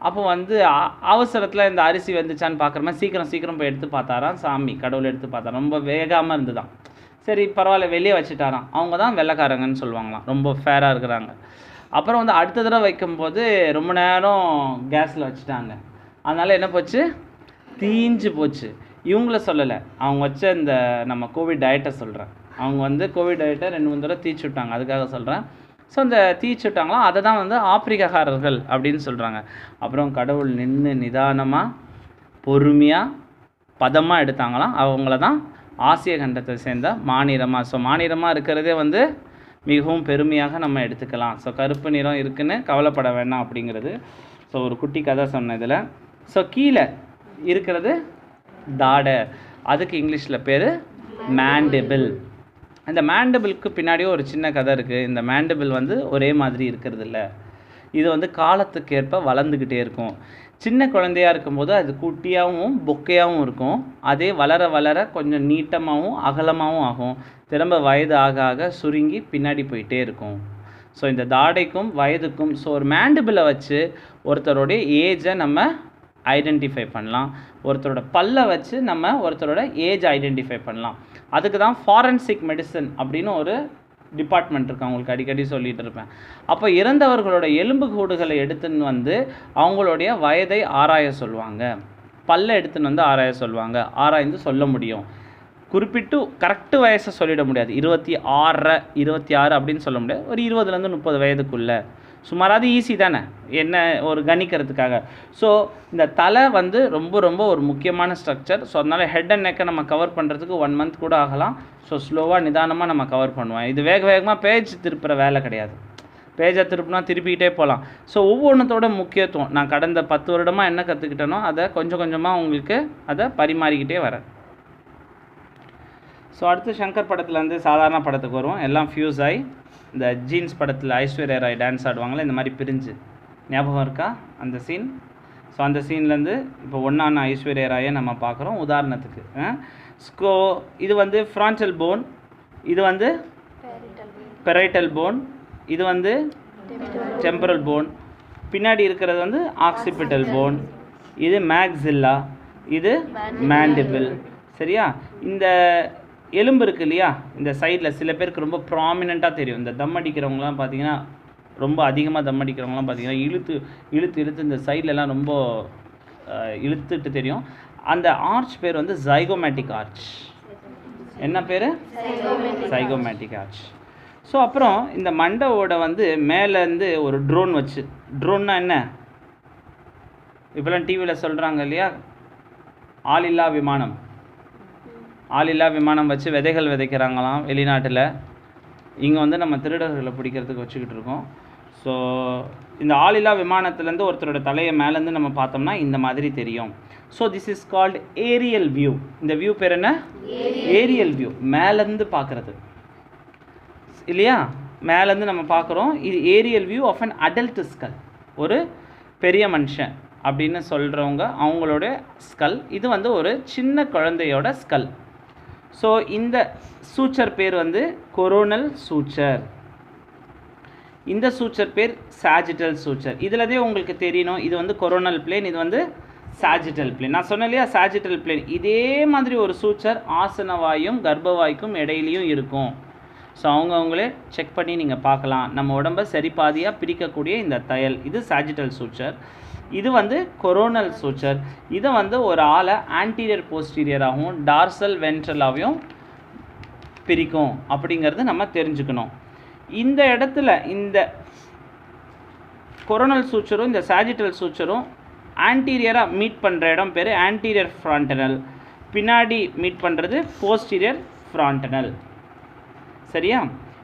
Speaker 1: அப்போ வந்து அவசரத்தில் இந்த அரிசி வெந்துச்சான்னு பார்க்குற மாதிரி சீக்கிரம் போய் எடுத்து பார்த்தாராம் சாமி. கடவுள் எடுத்து பார்த்தாராம், ரொம்ப வேகாமல் இருந்துதான். சரி பரவாயில்ல, வெளியே வச்சுட்டாராம். அவங்க தான் வெள்ளைக்காரங்கன்னு சொல்லுவாங்களாம், ரொம்ப ஃபேராக இருக்கிறாங்க. அப்புறம் வந்து அடுத்த தடவை வைக்கும்போது ரொம்ப நேரம் கேஸில் வச்சுட்டாங்க. அதனால் என்ன போச்சு, தீஞ்சு போச்சு. இவங்கள சொல்லலை, அவங்க வச்ச இந்த நம்ம கோவிட் டயட்டை சொல்கிறேன். அவங்க வந்து கோவிட் டயட்டை 2-3 தடவை தீச்சு விட்டாங்க, அதுக்காக சொல்கிறேன். ஸோ இந்த தீச்சு விட்டாங்களாம், அதை தான் வந்து ஆப்பிரிக்காக்காரர்கள் அப்படின்னு சொல்கிறாங்க. அப்புறம் கடவுள் நின்று நிதானமாக பொறுமையாக பதமாக எடுத்தாங்களாம். அவங்கள தான் ஆசிய கண்டத்தை சேர்ந்த மாநிலமாக. ஸோ மாநிலமாக இருக்கிறதே வந்து மிகவும் பெருமையாக நம்ம எடுத்துக்கலாம். ஸோ கருப்பு நிறம் இருக்குன்னு கவலைப்பட வேண்டாம் அப்படிங்கிறது. ஸோ ஒரு குட்டி கதை சொன்ன இதில். ஸோ கீழே இருக்கிறது தாடை, அதுக்கு இங்கிலீஷில் பேர் மேண்டிபிள். இந்த மேண்டிபிளுக்கு பின்னாடியும் ஒரு சின்ன கதை இருக்குது. இந்த மேண்டிபிள் வந்து ஒரே மாதிரி இருக்கிறது இல்லை, இது வந்து காலத்துக்கேற்ப வளர்ந்துக்கிட்டே இருக்கும். சின்ன குழந்தையாக இருக்கும்போது அது குட்டியாகவும் பொக்கையாகவும் இருக்கும். அதே வளர வளர கொஞ்சம் நீட்டமாகவும் அகலமாகவும் ஆகும். திரும்ப வயது ஆக ஆக சுருங்கி பின்னாடி போயிட்டே இருக்கும். ஸோ இந்த தாடைக்கும் வயதுக்கும் ஸோ ஒரு மேண்டிபிளை வச்சு ஒருத்தருடைய ஏஜை நம்ம ஐடென்டிஃபை பண்ணலாம். ஒருத்தரோட பல்லை வச்சு நம்ம ஒருத்தரோட ஏஜ் ஐடென்டிஃபை பண்ணலாம். அதுக்கு தான் ஃபாரன்சிக் மெடிசன் அப்படின்னு ஒரு டிபார்ட்மெண்ட் இருக்குது, அவங்களுக்கு அடிக்கடி சொல்லிகிட்டு இருப்பேன். அப்போ இறந்தவர்களோட எலும்பு கூடுகளை எடுத்துன்னு வந்து அவங்களுடைய வயதை ஆராய சொல்லுவாங்க, பல்லை எடுத்துன்னு வந்து ஆராய சொல்லுவாங்க. ஆராய்ந்து சொல்ல முடியும். குறிப்பிட்டு கரெக்டு வயசை சொல்லிட முடியாது. 26 26 அப்படின்னு சொல்ல முடியாது. ஒரு 20லேருந்து 30 வயதுக்குள்ளே சுமாராது ஈஸி தானே என்ன ஒரு கணிக்கிறதுக்காக. ஸோ இந்த தலை வந்து ரொம்ப ரொம்ப ஒரு முக்கியமான ஸ்ட்ரக்சர். ஸோ அதனால் ஹெட் அண்ட் நெக்கை நம்ம கவர் பண்ணுறதுக்கு 1 மந்த் கூட ஆகலாம். ஸோ ஸ்லோவாக நிதானமாக நம்ம கவர் பண்ணுவோம். இது வேக வேகமாக பேஜ் திருப்புற வேலை கிடையாது. பேஜை திருப்பினா திருப்பிக்கிட்டே போகலாம். ஸோ ஒவ்வொன்றத்தோட முக்கியத்துவம் நான் கடந்த 10 வருடமாக என்ன கற்றுக்கிட்டேனோ அதை கொஞ்சம் கொஞ்சமாக உங்களுக்கு அதை பரிமாறிக்கிட்டே வரேன். ஸோ அடுத்து சங்கர் படத்துலேருந்து சாதாரண படத்துக்கு வருவோம். எல்லாம் ஃபியூஸ் ஆகி இந்த ஜீன்ஸ் படத்தில் ஐஸ்வர்யா ராய் டான்ஸ் ஆடுவாங்களே இந்த மாதிரி பிரிஞ்சு, ஞாபகம் இருக்கா அந்த சீன்? ஸோ அந்த சீன்லேருந்து இப்போ ஒன்றான ஐஸ்வர்யா ராயை நம்ம பார்க்குறோம் உதாரணத்துக்கு. ஸோ இது வந்து ஃப்ரான்டல் போன், இது வந்து பெரைட்டல் போன், இது வந்து டெம்பரல் போன், பின்னாடி இருக்கிறது வந்து ஆக்சிபிட்டல் போன், இது மேக்ஸில்லா, இது மேண்டிபிள். சரியா? இந்த எலும்பு இருக்குது இல்லையா, இந்த சைடில் சில பேருக்கு ரொம்ப ப்ராமினெண்ட்டாக தெரியும். இந்த தம் அடிக்கிறவங்களாம் பார்த்தீங்கன்னா, ரொம்ப அதிகமாக தம் அடிக்கிறவங்களாம் பார்த்தீங்கன்னா இழுத்து இழுத்து இழுத்து இந்த சைட்லலாம் ரொம்ப இழுத்துட்டு தெரியும். அந்த ஆர்ச் பேர் வந்து ஜைகோமேட்டிக் ஆர்ச். என்ன பேர்? Zygomatic arch. ஸோ அப்புறம் இந்த மண்டவோட வந்து மேலேருந்து ஒரு ட்ரோன் வச்சு, ட்ரோன்னா என்ன இப்போலாம் டிவியில் சொல்கிறாங்க இல்லையா, ஆளில்லா விமானம். ஆளில்லா விமானம் வச்சு விதைகள் விதைக்கிறாங்களாம் வெளிநாட்டில். இங்கே வந்து நம்ம திருடர்களை பிடிக்கிறதுக்கு வச்சுக்கிட்டு இருக்கோம். ஸோ இந்த ஆளில்லா விமானத்துலேருந்து ஒருத்தரோட தலையை மேலேருந்து நம்ம பார்த்தோம்னா இந்த மாதிரி தெரியும். So this is called Ariel view. இந்த வியூ பேர் என்ன? ஏரியல் வியூ, மேலேருந்து பார்க்குறது இல்லையா, மேலேருந்து நம்ம பார்க்குறோம். இது aerial view of an adult skull, ஒரு பெரிய மனுஷன் அப்படின்னு சொல்கிறவங்க அவங்களோட ஸ்கல். இது வந்து ஒரு சின்ன குழந்தையோட ஸ்கல். ஸோ இந்த சூச்சர் பேர் வந்து கொரோனல் சூச்சர். இந்த சூச்சர் பேர் சாஜிட்டல் சூச்சர். இதில்தே உங்களுக்கு தெரியணும், இது வந்து கொரோனல் பிளேன், இது வந்து சாஜிட்டல் பிளேன். நான் சொன்னேன் இல்லையா சாஜிட்டல் பிளேன். இதே மாதிரி ஒரு சூச்சர் ஆசனவாயும் கர்ப்பவாய்க்கும் இடையிலையும் இருக்கும். ஸோ அவங்களே செக் பண்ணி நீங்கள் பார்க்கலாம். நம்ம உடம்பை சரி பாதியாக பிரிக்கக்கூடிய இந்த தையல், இது சாஜிட்டல் சூச்சர். இது வந்து கொரோனல் சூச்சர். இதை வந்து ஒரு ஆளை ஆன்டீரியர் போஸ்டீரியராகவும் டார்சல் வென்ட்ரலாகவும் பிரிக்கும் அப்படிங்கிறது நம்ம தெரிஞ்சுக்கணும். இந்த இடத்துல இந்த கொரோனல் சூச்சரும் இந்த சாஜிட்டல் சூச்சரும் ஆன்டீரியராக மீட் பண்ணுற இடம் பேர் ஆன்டீரியர் ஃப்ரான்டனல், பின்னாடி மீட் பண்ணுறது போஸ்டீரியர் ஃப்ரான்டனல். சரியா?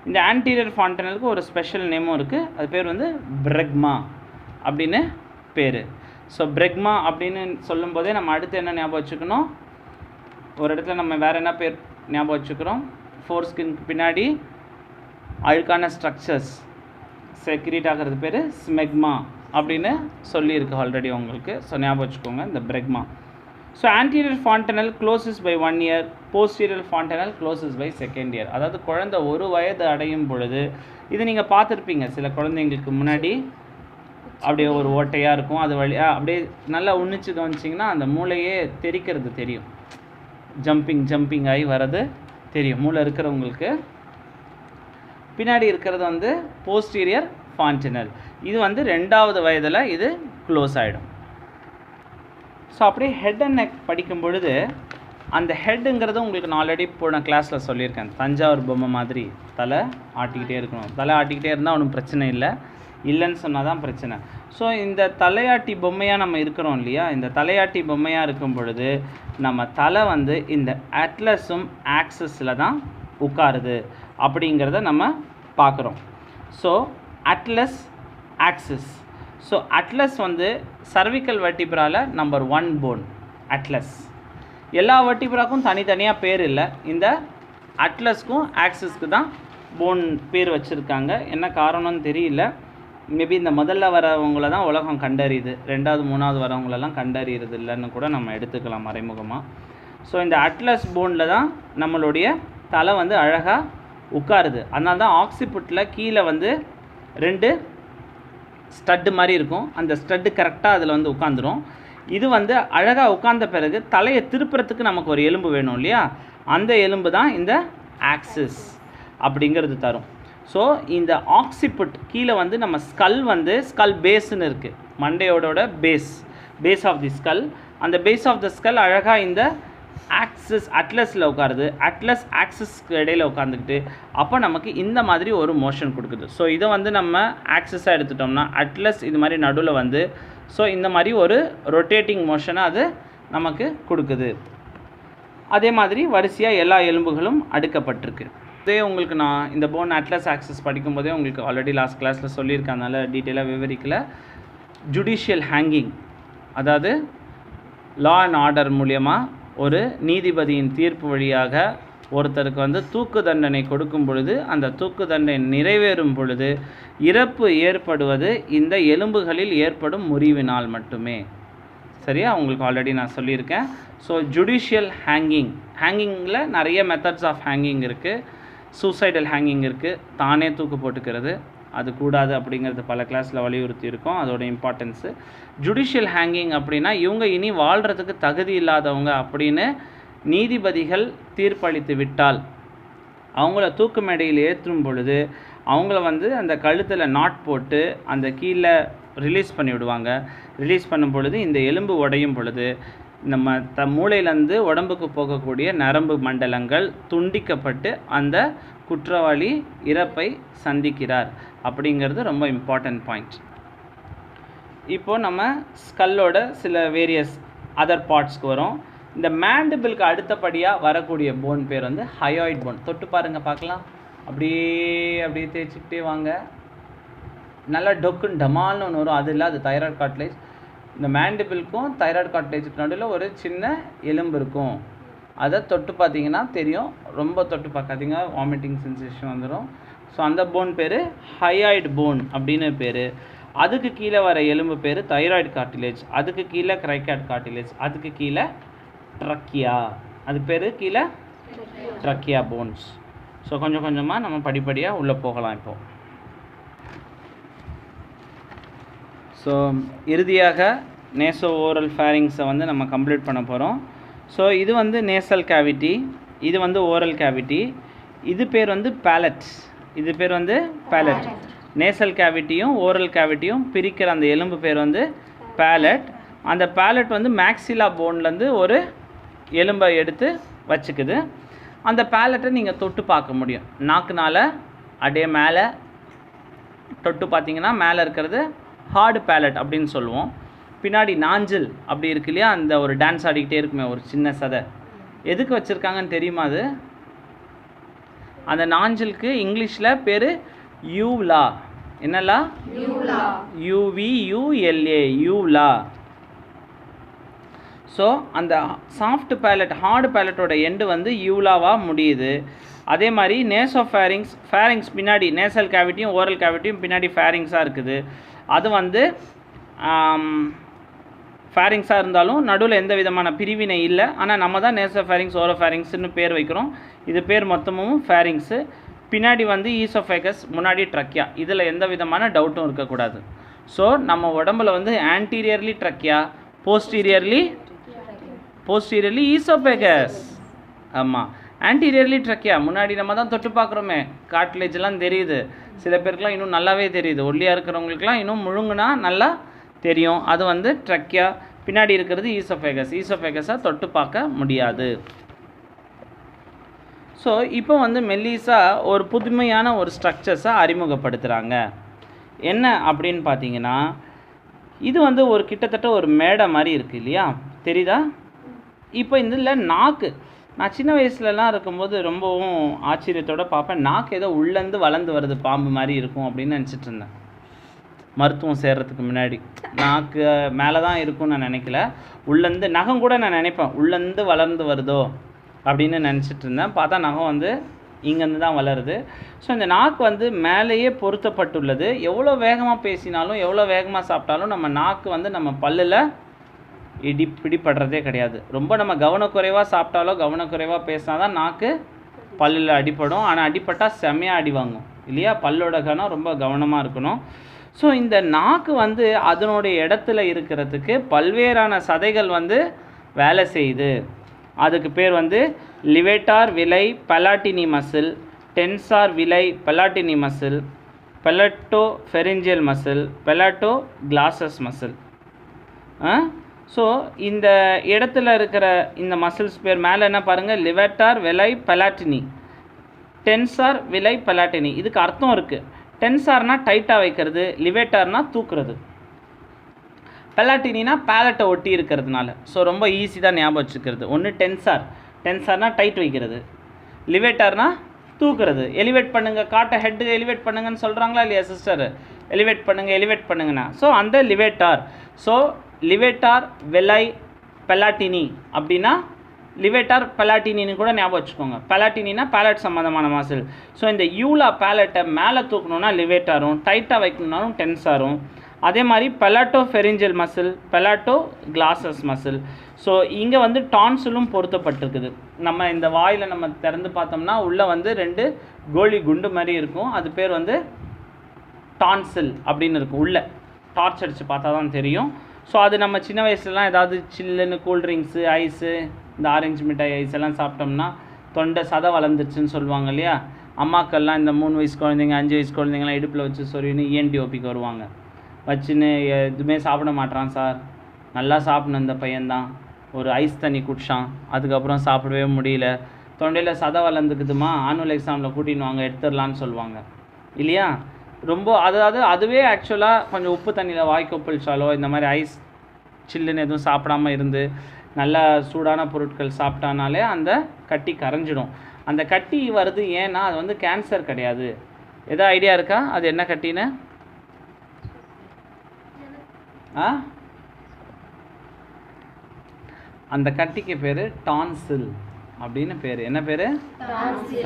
Speaker 1: இந்த ஆன்டீரியர் ஃப்ரான்டனலுக்கு ஒரு ஸ்பெஷல் நேமும் இருக்குது. அது பேர் வந்து பிரெக்மா அப்படின்னு பேர். ஸோ பிரெக்மா அப்படின்னு சொல்லும்போதே நம்ம அடுத்து என்ன ஞாபகம் வச்சுக்கணும், ஒரு இடத்துல நம்ம வேறு என்ன பேர் ஞாபகம் வச்சுக்கிறோம், ஃபோர் ஸ்கின்க்கு பின்னாடி அழுக்கான ஸ்ட்ரக்சர்ஸ் செக்ரீட் ஆகிறது பேர் ஸ்மெக்மா அப்படின்னு சொல்லியிருக்கு ஆல்ரெடி உங்களுக்கு. ஸோ ஞாபகம் வச்சுக்கோங்க இந்த bregma. So anterior fontanelle closes by 1 year, posterior fontanelle closes by 2nd year. அதாவது குழந்தை 1 வயது அடையும் பொழுது, இது நீங்கள் பார்த்துருப்பீங்க சில குழந்தைங்களுக்கு முன்னாடி அப்படியே ஒரு ஓட்டையாக இருக்கும், அது வழியாக அப்படியே நல்லா உன்னிச்சு கவனிச்சிங்கன்னா அந்த மூளையே தெரிக்கிறது தெரியும், ஜம்பிங் ஆகி வர்றது தெரியும் மூளை இருக்கிறவங்களுக்கு. பின்னாடி இருக்கிறது வந்து போஸ்டீரியர் ஃபான்டனல். இது வந்து 2வது வயதில் இது க்ளோஸ் ஆகிடும். ஸோ அப்படியே ஹெட் அண்ட் நெக் படிக்கும் பொழுது அந்த ஹெட்டுங்கிறது உங்களுக்கு நான் ஆல்ரெடி போன கிளாஸில் சொல்லியிருக்கேன், தஞ்சாவூர் பொம்மை மாதிரி தலை ஆட்டிக்கிட்டே இருக்கணும். தலை ஆட்டிக்கிட்டே இருந்தால் ஒன்றும் பிரச்சனை இல்லை, இல்லைன்னு சொன்னால் தான் பிரச்சனை. ஸோ இந்த தலையாட்டி பொம்மையாக நம்ம இருக்கிறோம் இல்லையா, இந்த தலையாட்டி பொம்மையாக இருக்கும் பொழுது நம்ம தலை வந்து இந்த அட்லஸும் ஆக்சஸில் தான் உட்காருது அப்படிங்கிறத நம்ம பார்க்குறோம். So atlas axis. So atlas வந்து சர்விக்கல் வெர்டிப்ரால நம்பர் 1 போன் அட்லஸ். எல்லா வெர்டிப்ராக்கும் தனித்தனியாக பேர் இல்லை, இந்த அட்லஸ்க்கும் ஆக்சிஸ்க்கு தான் போன் பேர் வச்சுருக்காங்க. என்ன காரணம்னு தெரியல. மேபி இந்த முதல்ல வரவங்கள தான் உலகம் கண்டறியுது, 2வது 3வது வரவங்களெல்லாம் கண்டறியறது இல்லைன்னு கூட நம்ம எடுத்துக்கலாம் மறைமுகமாக. ஸோ இந்த அட்லஸ் போனில் தான் நம்மளுடைய தலை வந்து அழகாக உட்காருது. அதனால தான் ஆக்சிபுட்டில் கீழே வந்து 2 ஸ்டட்டு மாதிரி இருக்கும், அந்த ஸ்டட்டு கரெக்டாக அதில் வந்து உட்காந்துரும். இது வந்து அழகாக உட்கார்ந்த பிறகு தலையை திருப்புறத்துக்கு நமக்கு ஒரு எலும்பு வேணும் இல்லையா, அந்த எலும்பு தான் இந்த ஆக்சிஸ் அப்படிங்கிறது தரும். ஸோ இந்த ஆக்சிபுட் கீழே வந்து நம்ம ஸ்கல் பேஸ்ன்னு இருக்குது, மண்டையோட பேஸ் ஆஃப் தி ஸ்கல். அந்த பேஸ் ஆஃப் த ஸ்கல் அழகாக இந்த ஆக்சிஸ் அட்லஸில் உட்காருது, அட்லஸ் ஆக்சிஸ்க்கு இடையில் உட்காந்துக்கிட்டு அப்போ நமக்கு இந்த மாதிரி ஒரு மோஷன் கொடுக்குது. ஸோ இதை வந்து நம்ம ஆக்சிஸாக எடுத்துட்டோம்னா அட்லஸ் இது மாதிரி நடுவில் வந்து ஸோ இந்த மாதிரி ஒரு ரொட்டேட்டிங் மோஷனை அது நமக்கு கொடுக்குது. அதே மாதிரி வரிசையாக எல்லா எலும்புகளும் அடுக்கப்பட்டிருக்கு. இதே உங்களுக்கு நான் இந்த போன் அட்லஸ் ஆக்சிஸ் படிக்கும்போதே உங்களுக்கு ஆல்ரெடி லாஸ்ட் கிளாஸில் சொல்லியிருக்கேன், அதனால் டீட்டெயிலாக விவரிக்கல. ஜுடிஷியல் ஹேங்கிங், அதாவது லா அண்ட் ஆர்டர் மூலியமாக ஒரு நீதிபதியின் தீர்ப்பு வழியாக ஒருத்தருக்கு வந்து தூக்கு தண்டனை கொடுக்கும் பொழுது அந்த தூக்கு தண்டனை நிறைவேறும் பொழுது இறப்பு ஏற்படுவது இந்த எலும்புகளில் ஏற்படும் முறிவினால் மட்டுமே. சரியா, உங்களுக்கு ஆல்ரெடி நான் சொல்லியிருக்கேன். ஸோ ஜுடிஷியல் ஹேங்கிங்கில் நிறைய மெத்தட்ஸ் ஆஃப் ஹேங்கிங் இருக்குது. சூசைடல் ஹேங்கிங் இருக்குது, தானே தூக்கு போட்டுக்கிறது, அது கூடாது அப்படிங்கிறது பல கிளாஸில் வலியுறுத்தி இருக்கோம், அதோட இம்பார்ட்டன்ஸு. ஜுடிஷியல் ஹேங்கிங் அப்படின்னா இவங்க இனி வாழ்கிறதுக்கு தகுதி இல்லாதவங்க அப்படின்னு நீதிபதிகள் தீர்ப்பளித்து விட்டால் அவங்கள தூக்கு மேடையில் ஏற்றும் பொழுது அவங்கள வந்து அந்த கழுத்தில் நாட் போட்டு அந்த கீழே ரிலீஸ் பண்ணி விடுவாங்க. ரிலீஸ் பண்ணும் பொழுது இந்த எலும்பு உடையும் பொழுது நம்ம மூளையிலேருந்து உடம்புக்கு போகக்கூடிய நரம்பு மண்டலங்கள் துண்டிக்கப்பட்டு அந்த குற்றவாளி இறப்பை சந்திக்கிறார் அப்படிங்கிறது ரொம்ப இம்பார்ட்டன்ட் பாயிண்ட். இப்போது நம்ம ஸ்கல்லோட சில வேரியஸ் அதர் பார்ட்ஸ்க்கு வரும். இந்த மேண்டிபிளுக்கு அடுத்தபடியாக வரக்கூடிய போன் பேர் வந்து ஹயோய்ட் போன். தொட்டு பாருங்கள் பார்க்கலாம். அப்படியே தேய்ச்சிக்கிட்டே வாங்க. நல்லா டொக்குன்னு டமால்னு ஒன்று வரும், அது இல்லை, அது தைராய்டு கார்ட்லேஜ். இந்த மேண்டிபிளுக்கும் தைராய்டு கார்ட்லேஜுக்கு நடுவில் ஒரு சின்ன எலும்பு இருக்கும், அதை தொட்டு பார்த்தீங்கன்னா தெரியும். ரொம்ப தொட்டு பார்க்காதீங்க, வாமிட்டிங் சென்சேஷன் வந்துடும். ஸோ அந்த போன் பேர் ஹயோய்டு போன் அப்படின்னு பேர். அதுக்கு கீழே வர எலும்பு பேர் தைராய்டு கார்டிலேஜ், அதுக்கு கீழே கிரைகாட் கார்டிலேஜ், அதுக்கு கீழே ட்ரக்கியா, அதுக்கு பேர் கீழே ட்ரக்கியா போன்ஸ். ஸோ கொஞ்சம் கொஞ்சமாக நம்ம படிப்படியாக உள்ளே போகலாம் இப்போது. ஸோ இறுதியாக நேசோ ஓரல் ஃபேரிங்ஸை வந்து நம்ம கம்ப்ளீட் பண்ண போகிறோம். ஸோ இது வந்து நேசல் கேவிட்டி, இது வந்து ஓரல் கேவிட்டி, இது பேர் வந்து பேலட், இது பேர் வந்து பேலட். நேசல் கேவிட்டியும் ஓரல் கேவிட்டியும் பிரிக்கிற அந்த எலும்பு பேர் வந்து பேலட். அந்த பேலட் வந்து மேக்ஸிலா போன்லேருந்து ஒரு எலும்பை எடுத்து வச்சுக்குது. அந்த பேலட்டை நீங்கள் தொட்டு பார்க்க முடியும், நாக்குனால் அப்படியே மேலே தொட்டு பார்த்தீங்கன்னா மேலே இருக்கிறது ஹார்டு பேலட் அப்படின்னு சொல்லுவோம். பின்னாடி நாஞ்சில் அப்படி இருக்கு இல்லையா, அந்த ஒரு டான்ஸ் ஆடிக்கிட்டே இருக்குமே ஒரு சின்ன சதை, எதுக்கு வச்சுருக்காங்கன்னு தெரியுமா? அது அந்த நாஞ்சிலுக்கு இங்கிலீஷில் பேர் யூலா. என்னலா? UVULA, யூலா. ஸோ அந்த சாஃப்ட் பேலட் ஹார்டு பேலட்டோட எண்டு வந்து யூலாவாக முடியுது. அதே மாதிரி ஃபேரிங்ஸ் பின்னாடி நேசல் கேவிட்டியும் ஓரல் கேவிட்டியும் பின்னாடி ஃபேரிங்ஸாக இருக்குது. அது வந்து ஃபேரிங்ஸாக இருந்தாலும் நடுவில் எந்த விதமான பிரிவினை இல்லை. ஆனால் நம்ம தான் நேசோ ஃபேரிங்ஸ் ஓரோ ஃபேரிங்ஸ்னு பேர் வைக்கிறோம். இது பேர் மொத்தமும் ஃபேரிங்ஸு. பின்னாடி வந்து ஈசோஃபேகஸ், முன்னாடி ட்ரக்கியா. இதில் எந்த விதமான டவுட்டும் இருக்கக்கூடாது. ஸோ நம்ம உடம்புல வந்து ஆன்டீரியர்லி ட்ரக்கியா, போஸ்டீரியர்லி ஈசோஃபேகஸ். ஆமாம், ஆன்டீரியர்லி ட்ரக்கியா. முன்னாடி நம்ம தான் தொட்டு பார்க்குறோமே, கார்ட்லேஜெலாம் தெரியுது. சில பேருக்குலாம் இன்னும் நல்லாவே தெரியுது, ஒல்லியாக இருக்கிறவங்களுக்குலாம் இன்னும் முழுங்குனா நல்லா தெரியும். அது வந்து ட்ரக்கியா. பின்னாடி இருக்கிறது ஈசோஃபேகஸாக தொட்டு பார்க்க முடியாது. ஸோ இப்போ வந்து மெல்லிசா ஒரு புதுமையான ஒரு ஸ்ட்ரக்சர்ஸை அறிமுகப்படுத்துகிறாங்க. என்ன அப்படின்னு பார்த்தீங்கன்னா, இது வந்து ஒரு கிட்டத்தட்ட ஒரு மேடை மாதிரி இருக்குது இல்லையா, தெரியுதா? இப்போ இதில் நான் சின்ன வயசுலலாம் இருக்கும்போது ரொம்பவும் ஆச்சரியத்தோட பார்ப்பேன், நாக்கு ஏதோ உள்ளேருந்து வளர்ந்து வருது பாம்பு மாதிரி இருக்கும் அப்படின்னு நினச்சிட்டு இருந்தேன். மருத்துவம் சேர்றதுக்கு முன்னாடி நாக்கு மேலே தான் இருக்கும்னு நான் நினைக்கல, உள்ளேருந்து நகம் கூட நான் நினைப்பேன் உள்ளேருந்து வளர்ந்து வருதோ அப்படின்னு நினச்சிட்டு இருந்தேன். பார்த்தா நகம் வந்து இங்கேருந்து தான் வளருது. ஸோ இந்த நாக்கு வந்து மேலேயே பொருத்தப்பட்டுள்ளது. எவ்வளோ வேகமாக பேசினாலும் எவ்வளோ வேகமாக சாப்பிட்டாலும் நம்ம நாக்கு வந்து நம்ம பல்லில் பிடிப்படுறதே கிடையாது. ரொம்ப நம்ம கவனக்குறைவாக சாப்பிட்டாலோ கவனக்குறைவாக பேசினா தான் நாக்கு பல்லில் அடிப்படும். ஆனால் அடிப்பட்டால் செம்மையாக அடி வாங்கும் இல்லையா? பல்லோட கனம் ரொம்ப கவனமாக இருக்கணும். ஸோ இந்த நாக்கு வந்து அதனுடைய இடத்துல இருக்கிறதுக்கு பல்வேறான சதைகள் வந்து வேலை செய்யுது. அதுக்கு பேர் வந்து லிவேட்டார் விலை palatini muscle, tensor veli palatini muscle, palato pharyngeal muscle, palato glossus muscle. So இந்த இடத்துல இருக்கிற இந்த மசில்ஸ் பேர் மேலே என்ன பாருங்கள், லிவேட்டார் விலை பலாட்டினி, டென்சார் விலை பலாட்டினி. இதுக்கு அர்த்தம் இருக்குது. டென்சார்னால் டைட்டாக வைக்கிறது, லிவேட்டார்னால் தூக்குறது, பெலாட்டினா பேலட்டை ஒட்டி இருக்கிறதுனால. ஸோ ரொம்ப ஈஸி தான் ஞாபகம் வச்சுக்கிறது. ஒன்று டென்சார்னால் டைட் வைக்கிறது, லிவேட்டார்னால் தூக்குறது. எலிவேட் பண்ணுங்கள், காட்டை ஹெட்டு எலிவேட் பண்ணுங்கன்னு சொல்கிறாங்களா இல்லையா சிஸ்டர்? எலிவேட் பண்ணுங்கன்னா ஸோ அந்த லிவேட்டார். ஸோ லிவேட்டார் வெலை பெலாட்டினி அப்படின்னா லிவேட்டார் பெலாட்டினின்னு கூட ஞாபகம் வச்சுக்கோங்க. பெலாட்டினா பேலட் சம்மந்தமான மசில். ஸோ இந்த யூலா பேலட்டை மேலே தூக்கணுன்னா லிவேட்டாரும், டைட்டாக வைக்கணுன்னாலும் டென்சாரும். அதே மாதிரி palato pharyngeal muscle, palato glossus muscle. So இங்கே வந்து டான்சிலும் பொருத்தப்பட்டிருக்குது. நம்ம இந்த வாயில் நம்ம திறந்து பார்த்தோம்னா உள்ளே வந்து 2 கோலி குண்டு மாதிரி இருக்கும். அது பேர் வந்து டான்சில் அப்படின்னு இருக்கும். உள்ளே டார்ச் அடித்து பார்த்தா தான் தெரியும். ஸோ அது நம்ம சின்ன வயசுலலாம் ஏதாவது சில்லுன்னு கூல்ட்ரிங்க்ஸு, ஐஸு, இந்த ஆரஞ்சு மிட்டாய் ஐஸ் எல்லாம் சாப்பிட்டோம்னா தொண்டை சதை வளர்ந்துருச்சுன்னு சொல்லுவாங்க இல்லையா? அம்மாக்கள்லாம் இந்த 3 வயசு குழந்தைங்க 5 வயசு குழந்தைங்களாம் இடுப்பில் வச்சு சொருவின்னு ENT-OPக்கு வருவாங்க. வச்சுன்னு எதுவுமே சாப்பிட மாட்டான் சார், நல்லா சாப்பிடணும் இந்த பையன்தான், ஒரு ஐஸ் தண்ணி குடிச்சான், அதுக்கப்புறம் சாப்பிடவே முடியல, தொண்டையில் சதை வளர்ந்துக்குதுமா, ஆனுவல் எக்ஸாமில் கூட்டின்னு வாங்க எடுத்துடலான்னு சொல்லுவாங்க இல்லையா? ரொம்ப அதாவது அதுவே ஆக்சுவலாக கொஞ்சம் உப்பு தண்ணியில் வாய் கொப்பளிச்சாலோ இந்த மாதிரி ஐஸ் சில்லுன்னு எதுவும் சாப்பிடாமல் இருந்து நல்ல சூடான பொருட்கள் சாப்பிட்டானாலே அந்த கட்டி கரைஞ்சிடும். அந்த கட்டி வருது ஏன்னா அது வந்து கேன்சர் கிடையாது. எதோ ஐடியா இருக்கா அது என்ன கட்டின்னு? அந்த கட்டிக்கு பேர் டான்சில் அப்படின்னு பேர். என்ன பேர்?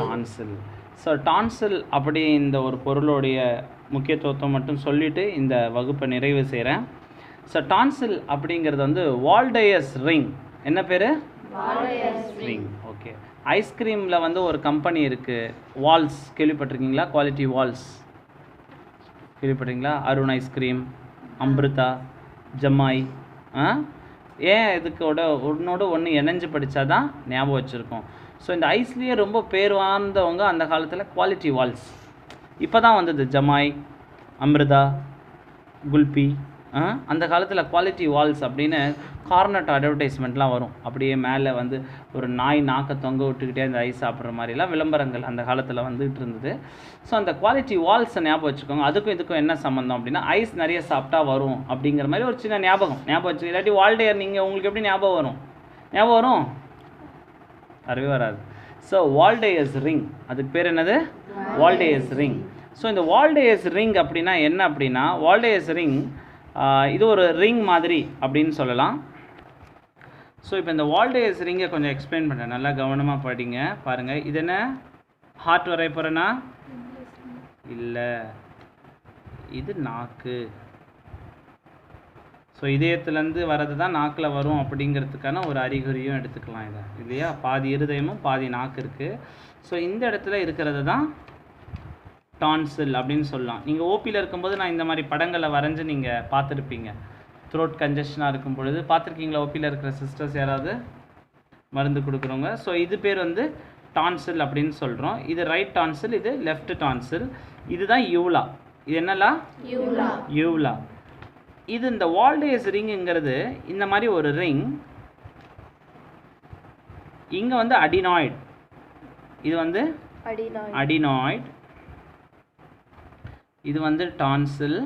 Speaker 1: டான்சில். ஸோ டான்சில் அப்படி இந்த ஒரு பொருளுடைய முக்கியத்துவத்தை மட்டும் சொல்லிவிட்டு இந்த வகுப்பை நிறைவு செய்கிறேன். ஸோ டான்சில் அப்படிங்கிறது வந்து வால்டயஸ் ரிங். என்ன பேர்? ரிங். ஓகே. ஐஸ்கிரீமில் வந்து ஒரு கம்பெனி இருக்குது, வால்ஸ், கேள்விப்பட்டிருக்கீங்களா? குவாலிட்டி வால்ஸ் கேள்விப்பட்டிருக்கீங்களா? அருண் ஐஸ்கிரீம், அம்ருதா, ஜமாய். ஏன் இதுக்கோட ஒன்னோட ஒன்று இணைஞ்சு படித்தா தான் ஞாபகம் வச்சுருக்கோம். ஸோ இந்த ஐஸ்லேயே ரொம்ப பேர் வாழ்ந்தவங்க அந்த காலத்தில் குவாலிட்டி வால்ஸ். இப்போ தான் வந்தது ஜமாய், அம்ருதா, குல்பி. அந்த காலத்தில் குவாலிட்டி வால்ஸ் அப்படின்னு கார்னட் அட்வர்டைஸ்மெண்ட்லாம் வரும். அப்படியே மேலே வந்து ஒரு நாய் நாக்கை தொங்க விட்டுக்கிட்டே அந்த ஐஸ் சாப்பிட்ற மாதிரிலாம் விளம்பரங்கள் அந்த காலத்தில் வந்துகிட்டு இருந்தது. ஸோ அந்த குவாலிட்டி வால்ஸை ஞாபகம் வச்சுக்கோங்க. அதுக்கும் இதுக்கும் என்ன சம்மந்தம் அப்படின்னா ஐஸ் நிறைய சாப்பிட்டா வரும் அப்படிங்கிற மாதிரி ஒரு சின்ன ஞாபகம் வச்சுக்கோங்க. இல்லாட்டி வால்டேயர் நீங்கள் உங்களுக்கு எப்படி ஞாபகம் வரும்? வரவே வராது. ஸோ வால்டேயஸ் ரிங், அதுக்கு பேர் என்னது? வால்டேயஸ் ரிங். ஸோ இந்த வால்டேயஸ் ரிங் அப்படின்னா என்ன அப்படின்னா, வால்டேயஸ் ரிங் இது ஒரு ரிங் மாதிரி அப்படின்னு சொல்லலாம். ஸோ இப்போ இந்த வால்டேயஸ் ரிங்கை கொஞ்சம் எக்ஸ்பிளைன் பண்ணுறேன், நல்லா கவனமாக படிங்க. பாருங்கள், இது என்ன ஹார்ட் வரைய போகிறேன்னா இல்லை, இது நாக்கு. ஸோ இதயத்துலேருந்து வர்றது தான் நாக்கில் வரும் அப்படிங்கிறதுக்கான ஒரு அறிகுறியும் எடுத்துக்கலாம் இதை இல்லையா? பாதி இருதயமும் பாதி நாக்கு இருக்குது. ஸோ இந்த இடத்துல இருக்கிறது தான் டான்சில் அப்படின்னு சொல்லலாம். நீங்கள் ஓபியில் இருக்கும்போது நான் இந்த மாதிரி படங்களை வரைஞ்சி நீங்கள் பார்த்துருப்பீங்க. த்ரோட் கன்ஜஷனாக இருக்கும் பொழுது பார்த்துருக்கீங்களா? ஓபியில் இருக்கிற சிஸ்டர்ஸ் யாராவது மருந்து கொடுக்குறவங்க. ஸோ இது பேர் வந்து டான்சில் அப்படின்னு சொல்கிறோம். இது ரைட் டான்சில், இது லெஃப்ட் டான்சில். இதுதான் யூலா. இது என்னலா? யூலா. இது இந்த வால்டேயஸ் ரிங்குங்கிறது இந்த மாதிரி ஒரு ரிங். இங்கே வந்து அடினாய்டு, இது வந்து அடினாய்டு, இது வந்து டான்சில்,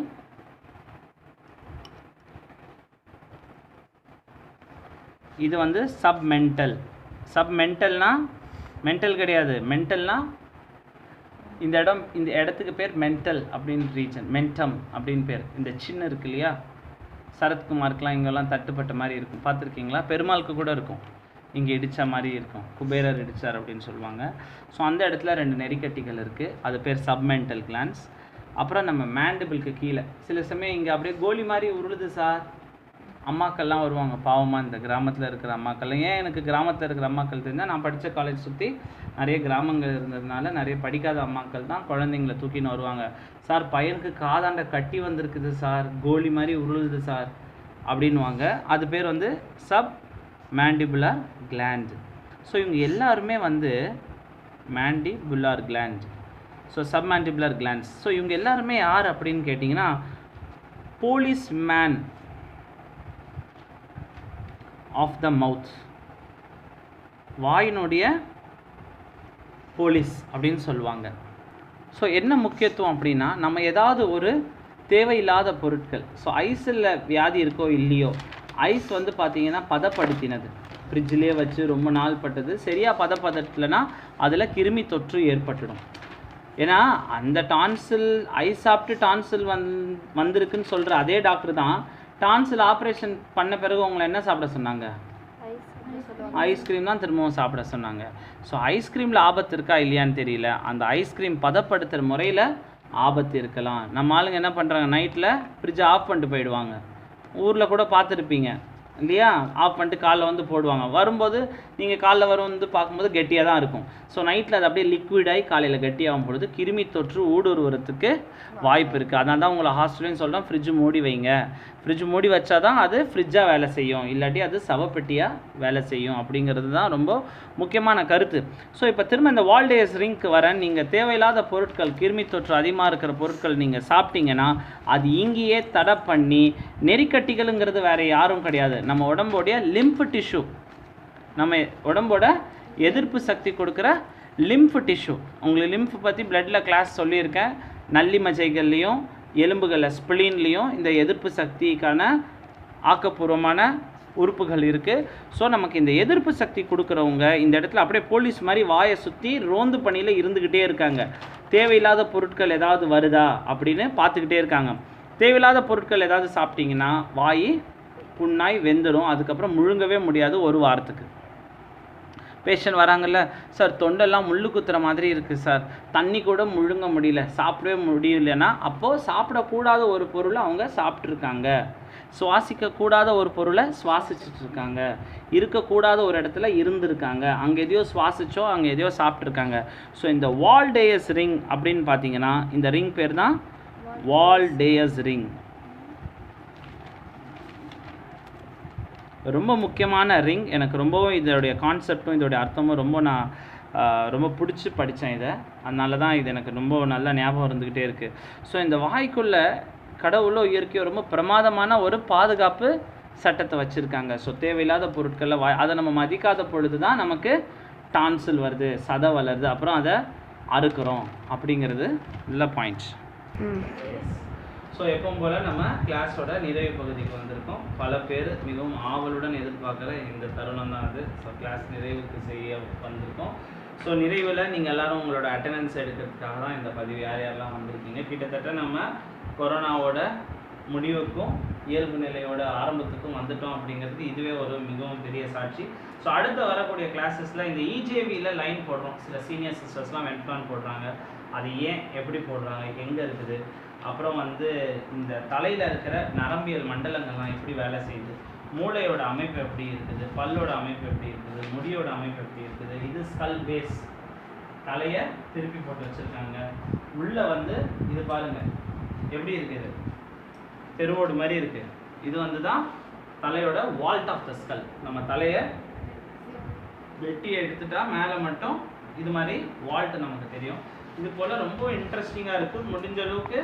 Speaker 1: இது வந்து சப்மெண்டல். சப்மெண்டல்னா மென்டல் கிடையாது, மென்டல்னா இந்த இடத்துக்கு பேர் மென்டல் அப்படின்னு ரீஜன், மென்டம் அப்படின்னு பேர். இந்த சின்ன இருக்கு இல்லையா, சரத்குமாருக்கெலாம் இங்கெல்லாம் தட்டுப்பட்ட மாதிரி இருக்கும், பார்த்துருக்கீங்களா? பெருமாளுக்கு கூட இருக்கும், இங்கே இடித்த மாதிரி இருக்கும், குபேரர் இடித்தார் அப்படின்னு சொல்லுவாங்க. ஸோ அந்த இடத்துல 2 நெறிக்கட்டிகள் இருக்குது, அது பேர் சப்மெண்டல் கிளான்ஸ். அப்புறம் நம்ம மேண்டிபிளுக்கு கீழே சில சமயம் இங்கே அப்படியே கோலி மாதிரி உருளுது சார், அம்மாக்கள்லாம் வருவாங்க பாவமாக, இந்த கிராமத்தில் இருக்கிற அம்மாக்கள். ஏன் எனக்கு கிராமத்தில் இருக்கிற அம்மாக்கள் தெரிஞ்சால், நான் படித்த காலேஜ் சுற்றி நிறைய கிராமங்கள் இருந்ததுனால நிறைய படிக்காத அம்மாக்கள் தான் குழந்தைங்களை தூக்கின்னு வருவாங்க. சார் பையனுக்கு காதாண்ட கட்டி வந்திருக்குது சார், கோலி மாதிரி உருளுது சார் அப்படின்வாங்க. அது பேர் வந்து சப் மேண்டிபுலார் கிளாண்ட். ஸோ இவங்க எல்லாருமே வந்து mandibular gland, so submandibular glands. So இவங்க எல்லாருமே யார் அப்படின்னு கேட்டிங்கன்னா, policeman of the mouth, வாயினுடைய போலீஸ் அப்படின்னு சொல்லுவாங்க. ஸோ என்ன முக்கியத்துவம் அப்படின்னா, நம்ம ஏதாவது ஒரு தேவையில்லாத பொருட்கள், ஸோ ஐஸில் வியாதி இருக்கோ இல்லையோ, ஐஸ் வந்து பார்த்திங்கன்னா பதப்படுத்தினது, ஃப்ரிட்ஜிலே வச்சு ரொம்ப நாள் பட்டது சரியாக பதப்படுத்தலைன்னா அதில் கிருமி தொற்று ஏற்பட்டுடும். ஏன்னா அந்த டான்சில் ஐஸ் சாப்பிட்டு டான்சில் வந்திருக்குன்னு சொல்கிற அதே டாக்டர் தான் டான்சில் ஆப்ரேஷன் பண்ண பிறகு உங்களை என்ன சாப்பிட சொன்னாங்க? ஐஸ்கிரீம் தான் திரும்பவும் சாப்பிட சொன்னாங்க. ஸோ ஐஸ்கிரீமில் ஆபத்து இருக்கா இல்லையான்னு தெரியல, அந்த ஐஸ்கிரீம் பதப்படுத்துகிற முறையில் ஆபத்து இருக்கலாம். நம்ம ஆளுங்க என்ன பண்ணுறாங்க, நைட்டில் ஃப்ரிட்ஜை ஆஃப் பண்ணிட்டு போயிடுவாங்க. ஊரில் கூட பார்த்துருப்பீங்க இல்லையா, ஆஃப் பண்ணிட்டு காலைல வந்து போடுவாங்க. வரும்போது நீங்கள் காலைல வந்து பார்க்கும்போது கெட்டியாக தான் இருக்கும். ஸோ நைட்டில் அது அப்படியே லிக்விடாகி காலையில் கெட்டியாகும் பொழுது கிருமி தொற்று ஊடுருவறதுக்கு வாய்ப்பு இருக்குது. அதனால தான் உங்களை ஹாஸ்டல்லையும் சொல்கிறோம், ஃப்ரிட்ஜு மூடி வைங்க. ஃப்ரிட்ஜ் மூடி வச்சா தான் அது ஃப்ரிட்ஜாக வேலை செய்யும், இல்லாட்டி அது சவப்பெட்டியாக வேலை செய்யும் அப்படிங்கிறது தான் ரொம்ப முக்கியமான கருத்து. ஸோ இப்போ திரும்ப இந்த வால்டேஸ் ரிங்க்கு வரேன். நீங்கள் தேவையில்லாத பொருட்கள், கிருமி தொற்று அதிகமாக இருக்கிற பொருட்கள் நீங்கள் சாப்பிட்டீங்கன்னா அது இங்கேயே தடை பண்ணி, நெறிக்கட்டிகளுங்கிறது வேறு யாரும் கிடையாது, நம்ம உடம்போடைய லிம்ஃப் டிஷ்யூ, நம்ம உடம்போட எதிர்ப்பு சக்தி கொடுக்குற லிம்ஃப் டிஷ்யூ. உங்களுக்கு லிம்ஃப் பற்றி பிளட்டில் கிளாஸ் சொல்லியிருக்கேன். நல்லி மஜைகள்லேயும் எலும்புகளில் ஸ்பிளீன்லேயும் இந்த எதிர்ப்பு சக்திக்கான ஆக்கப்பூர்வமான உறுப்புகள் இருக்குது. ஸோ நமக்கு இந்த எதிர்ப்பு சக்தி கொடுக்குறவங்க இந்த இடத்துல அப்படியே போலீஸ் மாதிரி வாயை சுற்றி ரோந்து பணியில் இருந்துக்கிட்டே இருக்காங்க. தேவையில்லாத பொருட்கள் ஏதாவது வருதா அப்படின்னு பார்த்துக்கிட்டே இருக்காங்க. தேவையில்லாத பொருட்கள் ஏதாவது சாப்பிட்டிங்கன்னா வாய் புண்ணாய் வெந்துடும், அதுக்கப்புறம் முழுங்கவே முடியாது ஒரு வாரத்துக்கு. பேஷண்ட் வராங்கல்ல, சார் தொண்டெல்லாம் முள்ளு குத்துற மாதிரி இருக்குது சார், தண்ணி கூட முழுங்க முடியல, சாப்பிடவே முடியலன்னா அப்போது சாப்பிடக்கூடாத ஒரு பொருளை அவங்க சாப்பிட்ருக்காங்க, சுவாசிக்கக்கூடாத ஒரு பொருளை சுவாசிச்சுட்ருக்காங்க, இருக்கக்கூடாத ஒரு இடத்துல இருந்திருக்காங்க, அங்கே எதையோ சுவாசிச்சோ அங்கே எதையோ சாப்பிட்ருக்காங்க. ஸோ இந்த வால்டேயஸ் ரிங் அப்படின்னு பார்த்தீங்கன்னா இந்த ரிங் பேர் தான் வால்டேயஸ் ரிங். ரொம்ப முக்கியமான ரிங். எனக்கு ரொம்பவும் இதோடைய கான்செப்டும் இதோடைய அர்த்தமும் நான் ரொம்ப பிடிச்சி படித்தேன் இதை, அதனால தான் இது எனக்கு ரொம்ப நல்ல ஞாபகம் இருந்துக்கிட்டே இருக்குது. ஸோ இந்த வாய்க்குள்ளே கடவுளோ இயற்கையோ ரொம்ப பிரமாதமான ஒரு பாதுகாப்பு சட்டத்தை வச்சுருக்காங்க. ஸோ தேவையில்லாத பொருட்களில் அதை நம்ம மதிக்காத பொழுது தான் நமக்கு டான்சில் வருது, சதை வளருது, அப்புறம் அதை அறுக்கிறோம் அப்படிங்கிறது நல்ல பாயிண்ட். ஸோ எப்பவும் போல் நம்ம கிளாஸோட நிறைவு பகுதிக்கு வந்திருக்கோம். பல பேர் மிகவும் ஆவலுடன் எதிர்பார்க்குற இந்த தருணம் தான் அது. ஸோ கிளாஸ் நிறைவுக்கு செய்ய வந்திருக்கோம். ஸோ நிறைவில் நீங்கள் எல்லோரும் உங்களோட அட்டெண்டன்ஸ் எடுக்கிறதுக்காக தான் இந்த பதிவு, யார் யாரெல்லாம் வந்திருக்கீங்க. கிட்டத்தட்ட நம்ம கொரோனாவோட முடிவுக்கும் இயல்பு நிலையோட ஆரம்பத்துக்கும் வந்துட்டோம் அப்படிங்கிறதுக்கு இதுவே ஒரு மிகவும் பெரிய சாட்சி. ஸோ அடுத்து வரக்கூடிய கிளாஸஸில் இந்த இஜேவியில் லைன் போடுறோம். சில சீனியர் சிஸ்டர்ஸ்லாம் வென்ட்ரான் போடுறாங்க, அது ஏன் எப்படி போடுறாங்க, எங்கே இருக்குது, அப்புறம் வந்து இந்த தலையில் இருக்கிற நரம்பியல் மண்டலங்கள்லாம் எப்படி வேலை செய்யுது, மூளையோட அமைப்பு எப்படி இருக்குது, பல்லோட அமைப்பு எப்படி இருக்குது, முடியோட அமைப்பு எப்படி இருக்குது, இது ஸ்கல் பேஸ், தலையை திருப்பி போட்டு வச்சுருக்காங்க. உள்ளே வந்து இது பாருங்கள் எப்படி இருக்குது, தெருவோடு மாதிரி இருக்குது. இது வந்து தான் தலையோட வால்ட் ஆஃப் த ஸ்கல். நம்ம தலையை வெட்டியை எடுத்துட்டா மேலே மட்டும் இது மாதிரி வால்ட்டு நமக்கு தெரியும். இது போல் ரொம்ப இன்ட்ரெஸ்டிங்காக இருக்குது. முடிஞ்ச அளவுக்கு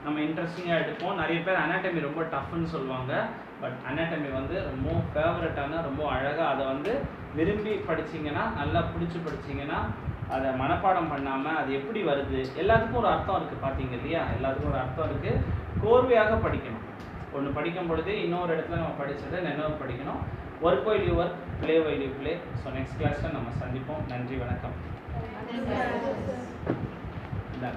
Speaker 1: நம்ம இன்ட்ரெஸ்டிங்காக எடுப்போம். நிறைய பேர் அனாட்டமி ரொம்ப டஃப்னு சொல்லுவாங்க, பட் அனாட்டமி வந்து ரொம்ப ஃபேவரட்டான, ரொம்ப அழகாக, அதை வந்து விரும்பி படிச்சிங்கன்னா, நல்லா பிடிச்சி படிச்சிங்கன்னா, அதை மனப்பாடம் பண்ணாமல் அது எப்படி வருது, எல்லாத்துக்கும் ஒரு அர்த்தம் இருக்குது. பார்த்தீங்க இல்லையா, எல்லாத்துக்கும் ஒரு அர்த்தம் இருக்குது. கோர்வையாக படிக்கணும். ஒன்று படிக்கும் பொழுது இன்னொரு இடத்துல நம்ம படித்ததை நினைவு படிக்கணும். Work while you work, play while you play. So next கிளாஸில் நம்ம சந்திப்போம். நன்றி, வணக்கம்.
Speaker 2: Thank you.